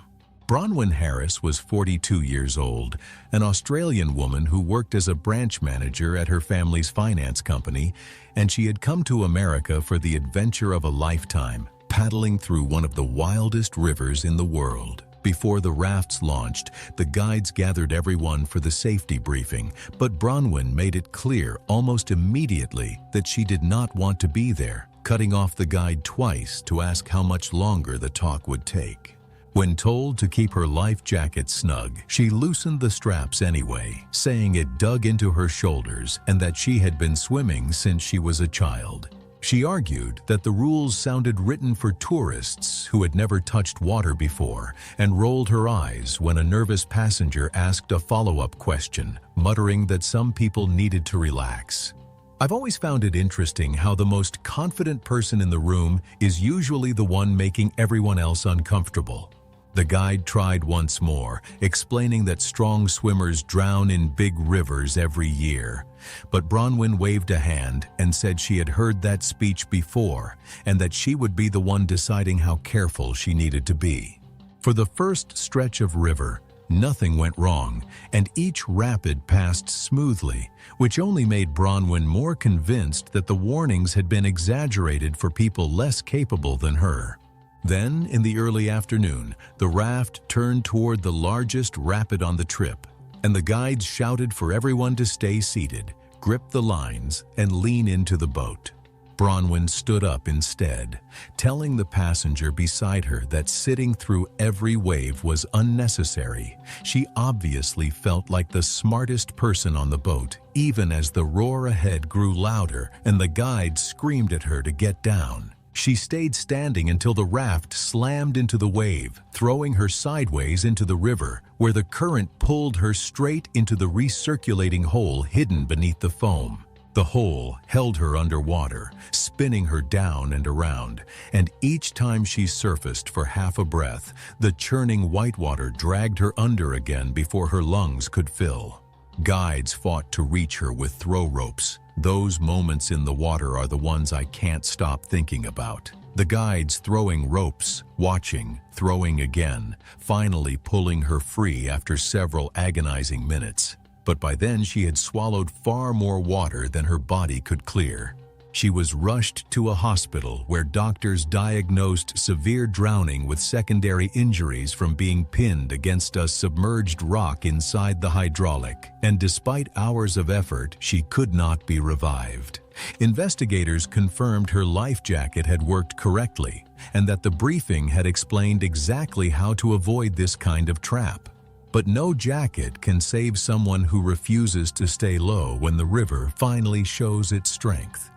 Bronwyn Harris was 42 years old, an Australian woman who worked as a branch manager at her family's finance company, and she had come to America for the adventure of a lifetime, paddling through one of the wildest rivers in the world. Before the rafts launched, the guides gathered everyone for the safety briefing, but Bronwyn made it clear almost immediately that she did not want to be there, cutting off the guide twice to ask how much longer the talk would take. When told to keep her life jacket snug, she loosened the straps anyway, saying it dug into her shoulders and that she had been swimming since she was a child. She argued that the rules sounded written for tourists who had never touched water before, and rolled her eyes when a nervous passenger asked a follow-up question, muttering that some people needed to relax. I've always found it interesting how the most confident person in the room is usually the one making everyone else uncomfortable. The guide tried once more, explaining that strong swimmers drown in big rivers every year. But Bronwyn waved a hand and said she had heard that speech before, and that she would be the one deciding how careful she needed to be. For the first stretch of river, nothing went wrong, and each rapid passed smoothly, which only made Bronwyn more convinced that the warnings had been exaggerated for people less capable than her. Then, in the early afternoon, the raft turned toward the largest rapid on the trip, and the guides shouted for everyone to stay seated, grip the lines, and lean into the boat. Bronwyn stood up instead, telling the passenger beside her that sitting through every wave was unnecessary. She obviously felt like the smartest person on the boat, even as the roar ahead grew louder and the guide screamed at her to get down. She stayed standing until the raft slammed into the wave, throwing her sideways into the river, where the current pulled her straight into the recirculating hole hidden beneath the foam. The hole held her underwater, spinning her down and around, and each time she surfaced for half a breath, the churning whitewater dragged her under again before her lungs could fill. Guides fought to reach her with throw ropes. Those moments in the water are the ones I can't stop thinking about. The guides throwing ropes, watching, throwing again, finally pulling her free after several agonizing minutes. But by then she had swallowed far more water than her body could clear. She was rushed to a hospital where doctors diagnosed severe drowning with secondary injuries from being pinned against a submerged rock inside the hydraulic. And despite hours of effort, she could not be revived. Investigators confirmed her life jacket had worked correctly and that the briefing had explained exactly how to avoid this kind of trap. But no jacket can save someone who refuses to stay low when the river finally shows its strength.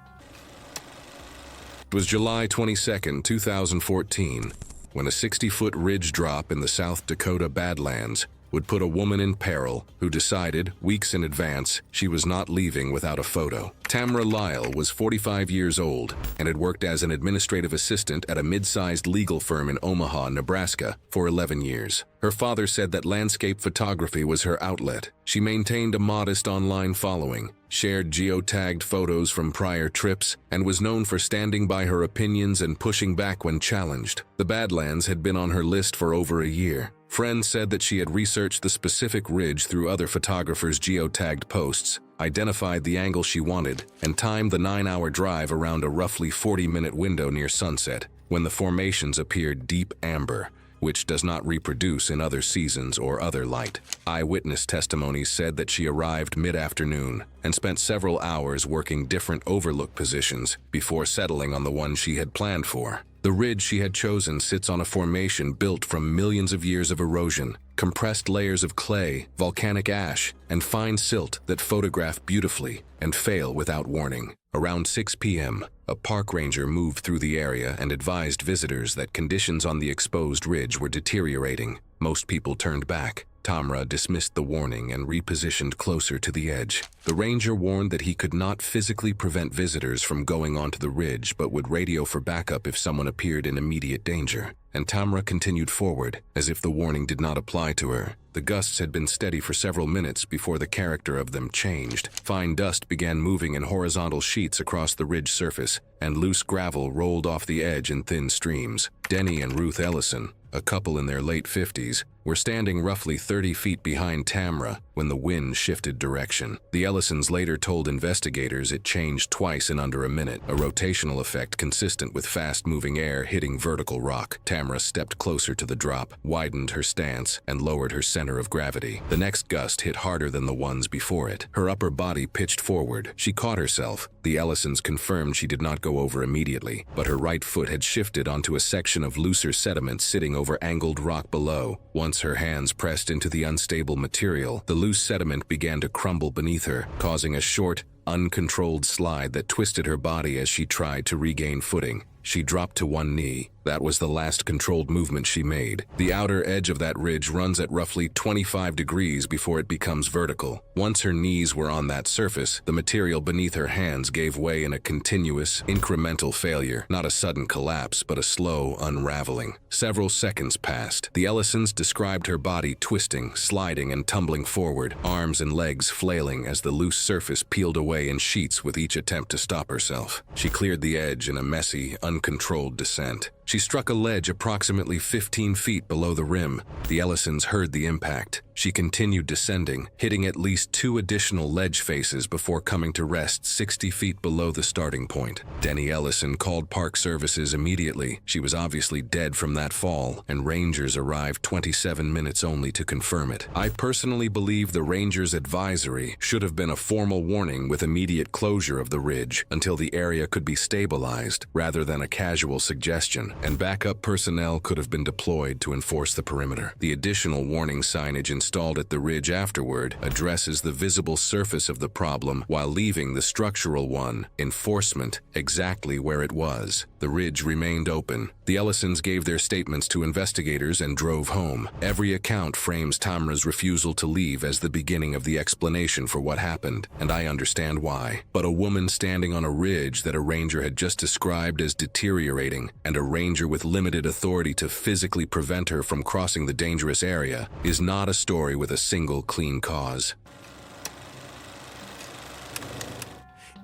It was July 22, 2014, when a 60-foot ridge drop in the South Dakota Badlands would put a woman in peril who decided, weeks in advance, she was not leaving without a photo. Tamra Lyle was 45 years old and had worked as an administrative assistant at a mid-sized legal firm in Omaha, Nebraska, for 11 years. Her father said that landscape photography was her outlet. She maintained a modest online following, shared geotagged photos from prior trips, and was known for standing by her opinions and pushing back when challenged. The Badlands had been on her list for over a year. Friends said that she had researched the specific ridge through other photographers' geotagged posts, identified the angle she wanted, and timed the 9-hour drive around a roughly 40-minute window near sunset, when the formations appeared deep amber, which does not reproduce in other seasons or other light. Eyewitness testimonies said that she arrived mid-afternoon and spent several hours working different overlook positions before settling on the one she had planned for. The ridge she had chosen sits on a formation built from millions of years of erosion, compressed layers of clay, volcanic ash, and fine silt that photograph beautifully and fail without warning. Around 6 p.m., a park ranger moved through the area and advised visitors that conditions on the exposed ridge were deteriorating. Most people turned back. Tamra dismissed the warning and repositioned closer to the edge. The ranger warned that he could not physically prevent visitors from going onto the ridge but would radio for backup if someone appeared in immediate danger. And Tamra continued forward, as if the warning did not apply to her. The gusts had been steady for several minutes before the character of them changed. Fine dust began moving in horizontal sheets across the ridge surface, and loose gravel rolled off the edge in thin streams. Denny and Ruth Ellison, a couple in their late 50s, were standing roughly 30 feet behind Tamra when the wind shifted direction. The Ellisons later told investigators it changed twice in under a minute, a rotational effect consistent with fast-moving air hitting vertical rock. Tamra stepped closer to the drop, widened her stance, and lowered her center of gravity. The next gust hit harder than the ones before it. Her upper body pitched forward. She caught herself. The Ellisons confirmed she did not go over immediately, but her right foot had shifted onto a section of looser sediment sitting over angled rock below. Once her hands pressed into the unstable material, the loose sediment began to crumble beneath her, causing a short, uncontrolled slide that twisted her body as she tried to regain footing. She dropped to one knee. That was the last controlled movement she made. The outer edge of that ridge runs at roughly 25 degrees before it becomes vertical. Once her knees were on that surface, the material beneath her hands gave way in a continuous, incremental failure. Not a sudden collapse, but a slow unraveling. Several seconds passed. The Ellisons described her body twisting, sliding, and tumbling forward, arms and legs flailing as the loose surface peeled away in sheets with each attempt to stop herself. She cleared the edge in a messy, uncontrolled descent. She struck a ledge approximately 15 feet below the rim. The Ellisons heard the impact. She continued descending, hitting at least 2 additional ledge faces before coming to rest 60 feet below the starting point. Denny Ellison called Park Services immediately. She was obviously dead from that fall, and rangers arrived 27 minutes only to confirm it. I personally believe the rangers' advisory should have been a formal warning with immediate closure of the ridge until the area could be stabilized, rather than a casual suggestion, and backup personnel could have been deployed to enforce the perimeter. The additional warning signage installed at the ridge afterward addresses the visible surface of the problem while leaving the structural one, enforcement, exactly where it was. The ridge remained open. The Ellisons gave their statements to investigators and drove home. Every account frames Tamra's refusal to leave as the beginning of the explanation for what happened, and I understand why. But a woman standing on a ridge that a ranger had just described as deteriorating, and a ranger with limited authority to physically prevent her from crossing the dangerous area, is not a story with a single clean cause.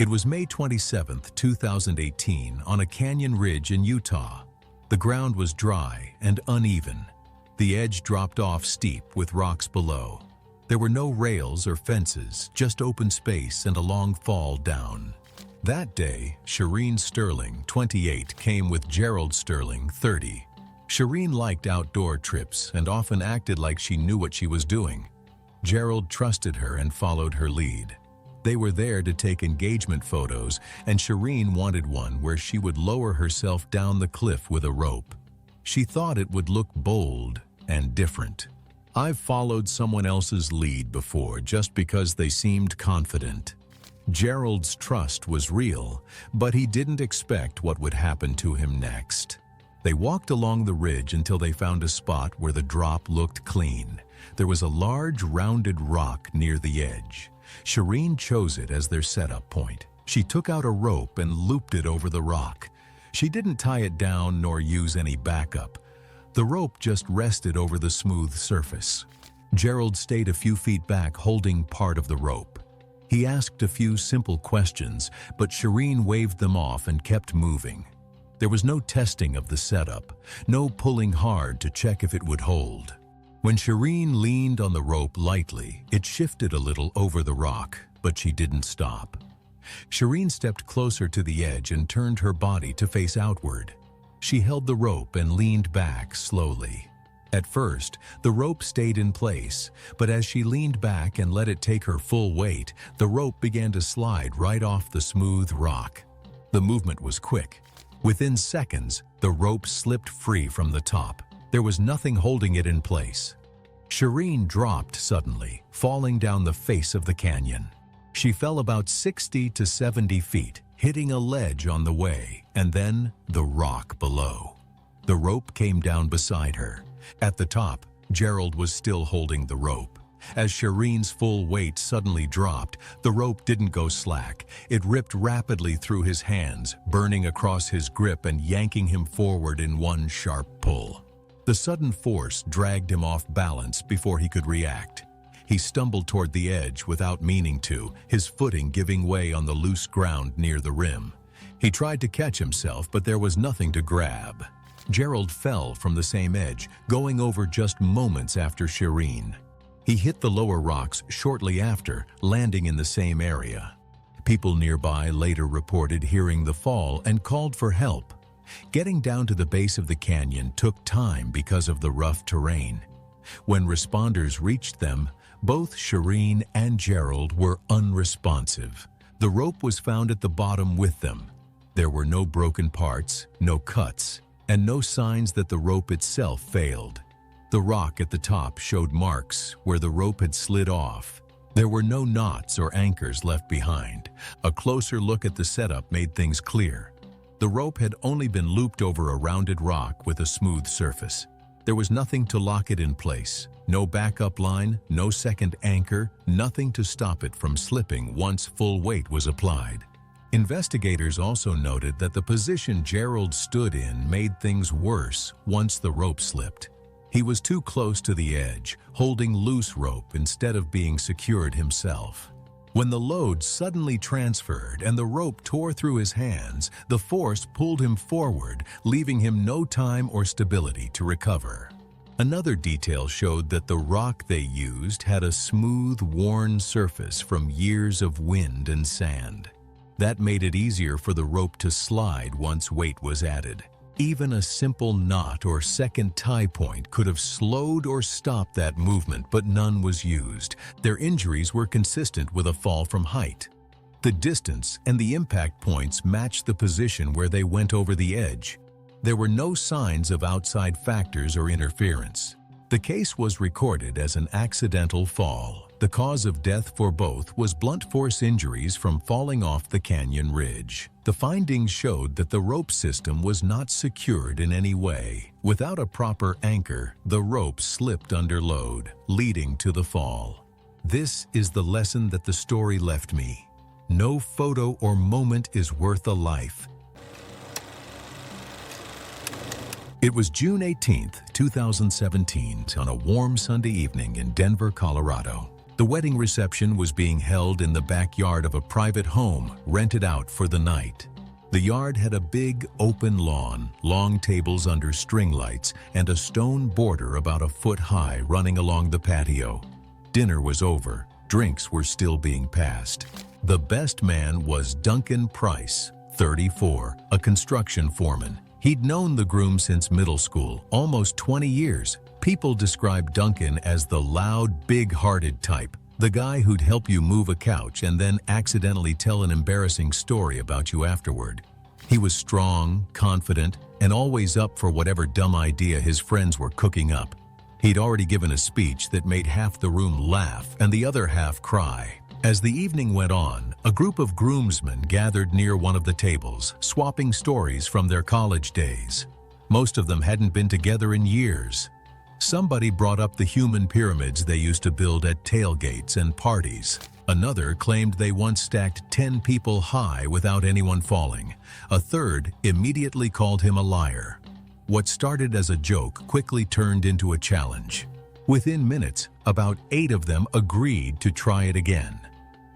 It was May 27, 2018, on a canyon ridge in Utah. The ground was dry and uneven. The edge dropped off steep with rocks below. There were no rails or fences, just open space and a long fall down. That day, Shireen Sterling, 28, came with Gerald Sterling, 30. Shireen liked outdoor trips and often acted like she knew what she was doing. Gerald trusted her and followed her lead. They were there to take engagement photos, and Shireen wanted one where she would lower herself down the cliff with a rope. She thought it would look bold and different. I've followed someone else's lead before just because they seemed confident. Gerald's trust was real, but he didn't expect what would happen to him next. They walked along the ridge until they found a spot where the drop looked clean. There was a large, rounded rock near the edge. Shireen chose it as their setup point. She took out a rope and looped it over the rock. She didn't tie it down nor use any backup. The rope just rested over the smooth surface. Gerald stayed a few feet back holding part of the rope. He asked a few simple questions, but Shireen waved them off and kept moving. There was no testing of the setup, no pulling hard to check if it would hold. When Shireen leaned on the rope lightly, it shifted a little over the rock, but she didn't stop. Shireen stepped closer to the edge and turned her body to face outward. She held the rope and leaned back slowly. At first, the rope stayed in place, but as she leaned back and let it take her full weight, the rope began to slide right off the smooth rock. The movement was quick. Within seconds, the rope slipped free from the top. There was nothing holding it in place. Shireen dropped suddenly, falling down the face of the canyon. She fell about 60 to 70 feet, hitting a ledge on the way, and then the rock below. The rope came down beside her. At the top, Gerald was still holding the rope. As Shireen's full weight suddenly dropped, the rope didn't go slack. It ripped rapidly through his hands, burning across his grip and yanking him forward in one sharp pull. The sudden force dragged him off balance before he could react. He stumbled toward the edge without meaning to, his footing giving way on the loose ground near the rim. He tried to catch himself, but there was nothing to grab. Gerald fell from the same edge, going over just moments after Shireen. He hit the lower rocks shortly after, landing in the same area. People nearby later reported hearing the fall and called for help. Getting down to the base of the canyon took time because of the rough terrain. When responders reached them, both Shireen and Gerald were unresponsive. The rope was found at the bottom with them. There were no broken parts, no cuts, and no signs that the rope itself failed. The rock at the top showed marks where the rope had slid off. There were no knots or anchors left behind. A closer look at the setup made things clear. The rope had only been looped over a rounded rock with a smooth surface. There was nothing to lock it in place. No backup line, no second anchor, nothing to stop it from slipping once full weight was applied. Investigators also noted that the position Gerald stood in made things worse once the rope slipped. He was too close to the edge, holding loose rope instead of being secured himself. When the load suddenly transferred and the rope tore through his hands, the force pulled him forward, leaving him no time or stability to recover. Another detail showed that the rock they used had a smooth, worn surface from years of wind and sand. That made it easier for the rope to slide once weight was added. Even a simple knot or second tie point could have slowed or stopped that movement, but none was used. Their injuries were consistent with a fall from height. The distance and the impact points matched the position where they went over the edge. There were no signs of outside factors or interference. The case was recorded as an accidental fall. The cause of death for both was blunt force injuries from falling off the canyon ridge. The findings showed that the rope system was not secured in any way. Without a proper anchor, the rope slipped under load, leading to the fall. This is the lesson that the story left me. No photo or moment is worth a life. It was June 18, 2017, on a warm Sunday evening in Denver, Colorado. The wedding reception was being held in the backyard of a private home rented out for the night. The yard had a big, open lawn, long tables under string lights, and a stone border about a foot high running along the patio. Dinner was over. Drinks were still being passed. The best man was Duncan Price, 34, a construction foreman. He'd known the groom since middle school, almost 20 years. People described Duncan as the loud, big-hearted type, the guy who'd help you move a couch and then accidentally tell an embarrassing story about you afterward. He was strong, confident, and always up for whatever dumb idea his friends were cooking up. He'd already given a speech that made half the room laugh and the other half cry. As the evening went on, a group of groomsmen gathered near one of the tables, swapping stories from their college days. Most of them hadn't been together in years. Somebody brought up the human pyramids they used to build at tailgates and parties. Another claimed they once stacked 10 people high without anyone falling. A third immediately called him a liar. What started as a joke quickly turned into a challenge. Within minutes, about 8 of them agreed to try it again.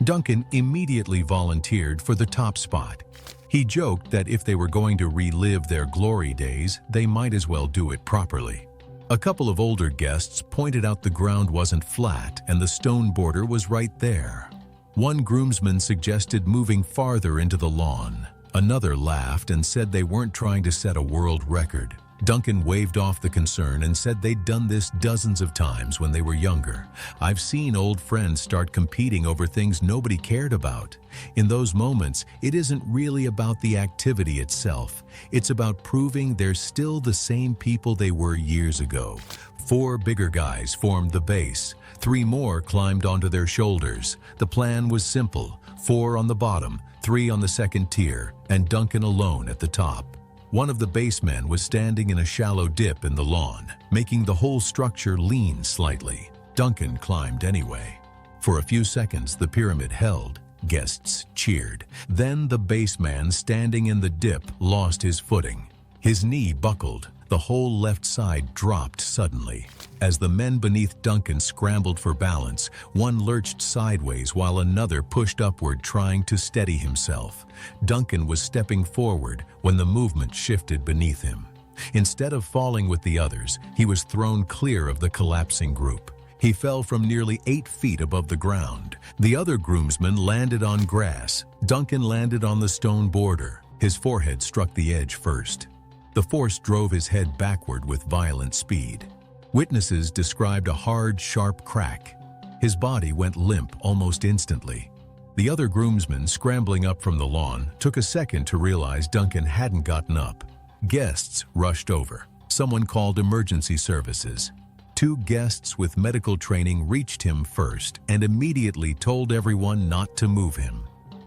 Duncan immediately volunteered for the top spot. He joked that if they were going to relive their glory days, they might as well do it properly. A couple of older guests pointed out the ground wasn't flat and the stone border was right there. One groomsman suggested moving farther into the lawn. Another laughed and said they weren't trying to set a world record. Duncan waved off the concern and said they'd done this dozens of times when they were younger. I've seen old friends start competing over things nobody cared about. In those moments, it isn't really about the activity itself. It's about proving they're still the same people they were years ago. 4 bigger guys formed the base. 3 more climbed onto their shoulders. The plan was simple: 4 on the bottom, 3 on the second tier, and Duncan alone at the top. One of the basemen was standing in a shallow dip in the lawn, making the whole structure lean slightly. Duncan climbed anyway. For a few seconds, the pyramid held. Guests cheered. Then the baseman standing in the dip lost his footing. His knee buckled. The whole left side dropped suddenly. As the men beneath Duncan scrambled for balance, one lurched sideways while another pushed upward trying to steady himself. Duncan was stepping forward when the movement shifted beneath him. Instead of falling with the others, he was thrown clear of the collapsing group. He fell from nearly 8 feet above the ground. The other groomsmen landed on grass. Duncan landed on the stone border. His forehead struck the edge first. The force drove his head backward with violent speed. Witnesses described a hard, sharp crack. His body went limp almost instantly. The other groomsmen, scrambling up from the lawn, took a second to realize Duncan hadn't gotten up. Guests rushed over. Someone called emergency services. 2 guests with medical training reached him first and immediately told everyone not to move him.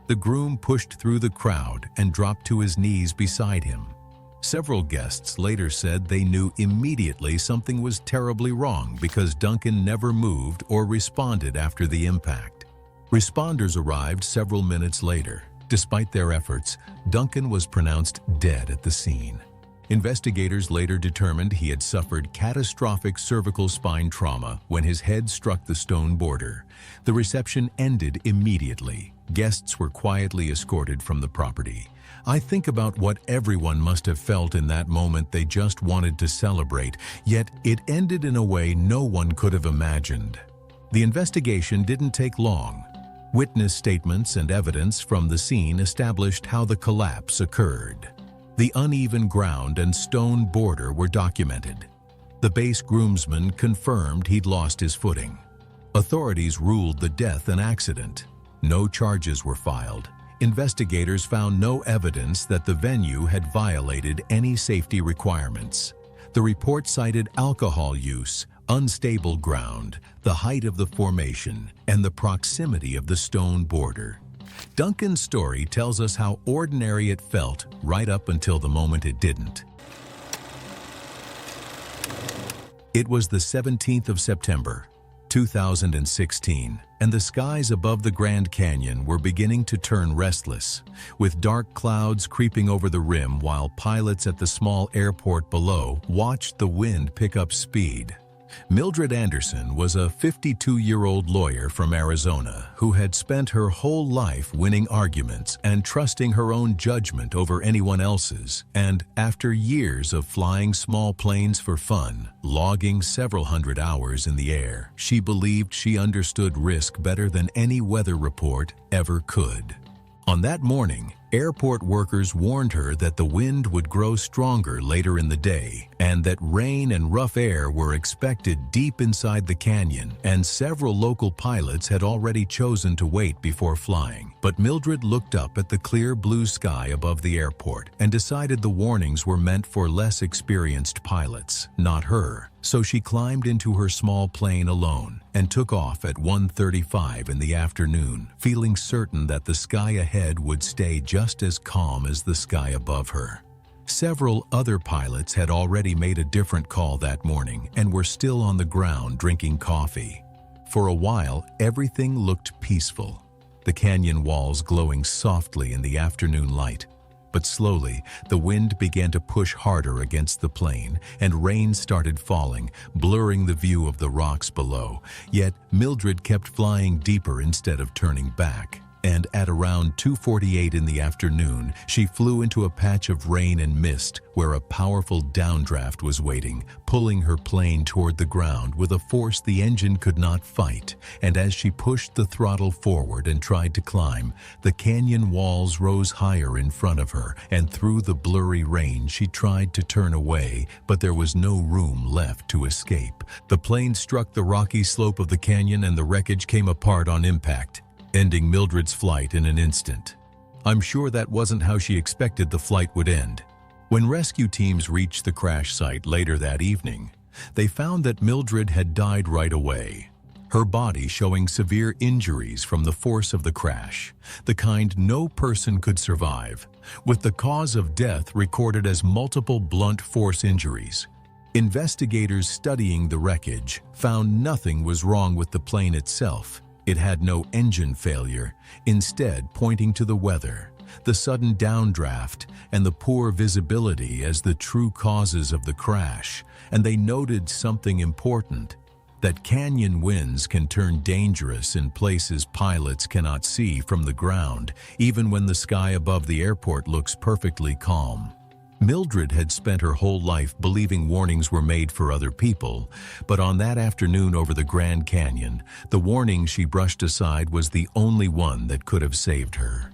The groom pushed through the crowd and dropped to his knees beside him. Several guests later said they knew immediately something was terribly wrong because Duncan never moved or responded after the impact. Responders arrived several minutes later. Despite their efforts, Duncan was pronounced dead at the scene. Investigators later determined he had suffered catastrophic cervical spine trauma when his head struck the stone border. The reception ended immediately. Guests were quietly escorted from the property. I think about what everyone must have felt in that moment. They just wanted to celebrate, yet it ended in a way no one could have imagined. The investigation didn't take long. Witness statements and evidence from the scene established how the collapse occurred. The uneven ground and stone border were documented. The base groomsman confirmed he'd lost his footing. Authorities ruled the death an accident. No charges were filed. Investigators found no evidence that the venue had violated any safety requirements. The report cited alcohol use, unstable ground, the height of the formation, and the proximity of the stone border. Duncan's story tells us how ordinary it felt right up until the moment it didn't. It was the 17th of September, 2016, and the skies above the Grand Canyon were beginning to turn restless, with dark clouds creeping over the rim while pilots at the small airport below watched the wind pick up speed. Mildred Anderson was a 52-year-old lawyer from Arizona who had spent her whole life winning arguments and trusting her own judgment over anyone else's. And after years of flying small planes for fun, logging several hundred hours in the air, she believed she understood risk better than any weather report ever could. On that morning, airport workers warned her that the wind would grow stronger later in the day and that rain and rough air were expected deep inside the canyon, and several local pilots had already chosen to wait before flying. But Mildred looked up at the clear blue sky above the airport and decided the warnings were meant for less experienced pilots, not her. So she climbed into her small plane alone and took off at 1:35 in the afternoon, feeling certain that the sky ahead would stay just as calm as the sky above her. Several other pilots had already made a different call that morning and were still on the ground drinking coffee. For a while, everything looked peaceful, the canyon walls glowing softly in the afternoon light. But slowly, the wind began to push harder against the plane, and rain started falling, blurring the view of the rocks below. Yet, Mildred kept flying deeper instead of turning back. And at around 2:48 in the afternoon, she flew into a patch of rain and mist where a powerful downdraft was waiting, pulling her plane toward the ground with a force the engine could not fight. And as she pushed the throttle forward and tried to climb, the canyon walls rose higher in front of her, and through the blurry rain she tried to turn away, but there was no room left to escape. The plane struck the rocky slope of the canyon and the wreckage came apart on impact, ending Mildred's flight in an instant. I'm sure that wasn't how she expected the flight would end. When rescue teams reached the crash site later that evening, they found that Mildred had died right away, her body showing severe injuries from the force of the crash, the kind no person could survive, with the cause of death recorded as multiple blunt force injuries. Investigators studying the wreckage found nothing was wrong with the plane itself. It had no engine failure, instead pointing to the weather, the sudden downdraft, and the poor visibility as the true causes of the crash. And they noted something important, that canyon winds can turn dangerous in places pilots cannot see from the ground, even when the sky above the airport looks perfectly calm. Mildred had spent her whole life believing warnings were made for other people, but on that afternoon over the Grand Canyon, the warning she brushed aside was the only one that could have saved her.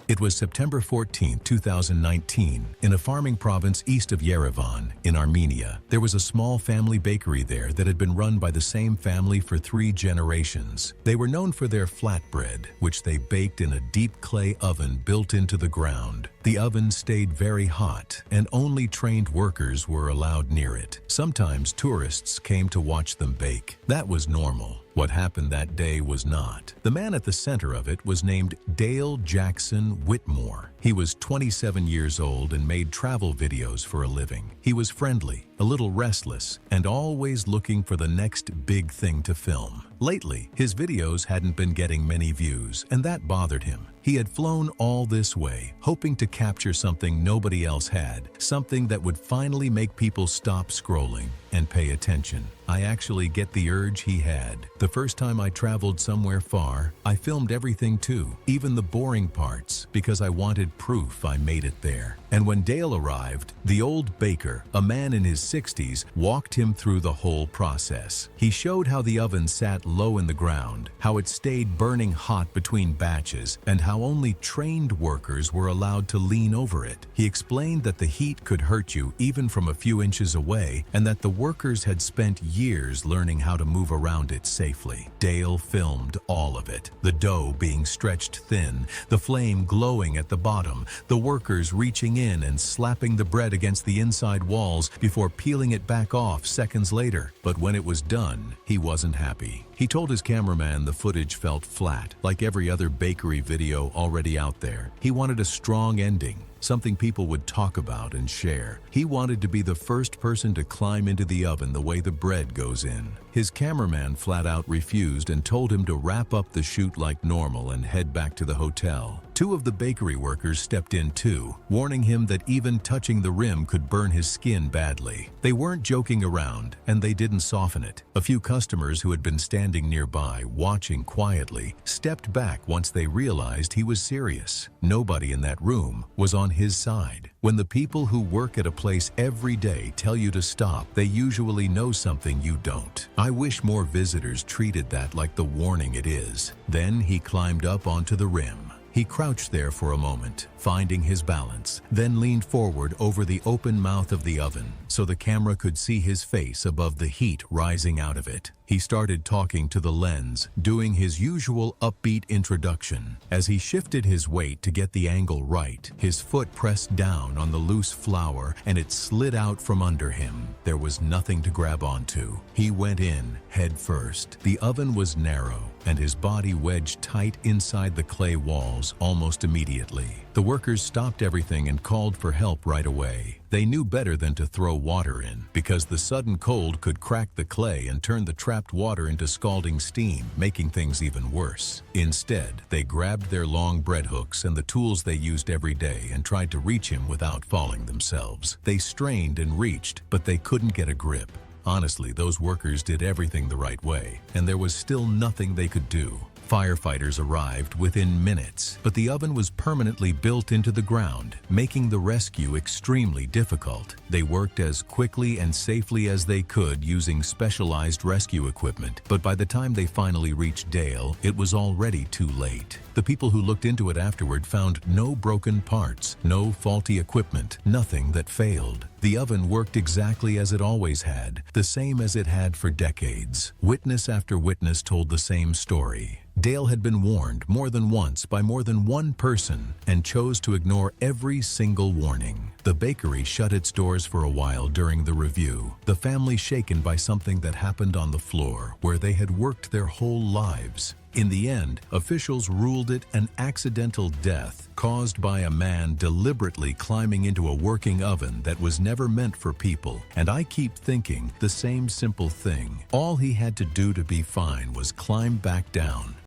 It was September 14, 2019, in a farming province east of Yerevan, in Armenia. There was a small family bakery there that had been run by the same family for 3 generations. They were known for their flatbread, which they baked in a deep clay oven built into the ground. The oven stayed very hot, and only trained workers were allowed near it. Sometimes tourists came to watch them bake. That was normal. What happened that day was not. The man at the center of it was named Dale Jackson Whitmore. He was 27 years old and made travel videos for a living. He was friendly, a little restless, and always looking for the next big thing to film. Lately, his videos hadn't been getting many views, and that bothered him. He had flown all this way, hoping to capture something nobody else had, something that would finally make people stop scrolling and pay attention. I actually get the urge he had. The first time I traveled somewhere far, I filmed everything too, even the boring parts, because I wanted proof I made it there. And when Dale arrived, the old baker, a man in his 60s, walked him through the whole process. He showed how the oven sat low in the ground, how it stayed burning hot between batches, and how only trained workers were allowed to lean over it. He explained that the heat could hurt you even from a few inches away, and that the workers had spent years learning how to move around it safely. Dale filmed all of it, the dough being stretched thin, the flame glowing at the bottom, the workers reaching in and slapping the bread against the inside walls before peeling it back off seconds later. But when it was done, he wasn't happy. He told his cameraman the footage felt flat, like every other bakery video already out there. He wanted a strong ending, something people would talk about and share. He wanted to be the first person to climb into the oven the way the bread goes in. His cameraman flat out refused and told him to wrap up the shoot like normal and head back to the hotel. Two of the bakery workers stepped in too, warning him that even touching the rim could burn his skin badly. They weren't joking around, and they didn't soften it. A few customers who had been standing nearby, watching quietly, stepped back once they realized he was serious. Nobody in that room was on his side. When the people who work at a place every day tell you to stop, they usually know something you don't. I wish more visitors treated that like the warning it is. Then he climbed up onto the rim. He crouched there for a moment, finding his balance, then leaned forward over the open mouth of the oven so the camera could see his face above the heat rising out of it. He started talking to the lens, doing his usual upbeat introduction. As he shifted his weight to get the angle right, his foot pressed down on the loose flour and it slid out from under him. There was nothing to grab onto. He went in, head first. The oven was narrow, and his body wedged tight inside the clay walls almost immediately. The workers stopped everything and called for help right away. They knew better than to throw water in, because the sudden cold could crack the clay and turn the trapped water into scalding steam, making things even worse. Instead, they grabbed their long bread hooks and the tools they used every day and tried to reach him without falling themselves. They strained and reached, but they couldn't get a grip. Honestly, those workers did everything the right way, and there was still nothing they could do. Firefighters arrived within minutes, but the oven was permanently built into the ground, making the rescue extremely difficult. They worked as quickly and safely as they could using specialized rescue equipment, but by the time they finally reached Dale, it was already too late. The people who looked into it afterward found no broken parts, no faulty equipment, nothing that failed. The oven worked exactly as it always had, the same as it had for decades. Witness after witness told the same story. Dale had been warned more than once by more than one person and chose to ignore every single warning. The bakery shut its doors for a while during the review, the family shaken by something that happened on the floor where they had worked their whole lives. In the end, officials ruled it an accidental death caused by a man deliberately climbing into a working oven that was never meant for people. And I keep thinking the same simple thing. All he had to do to be fine was climb back down.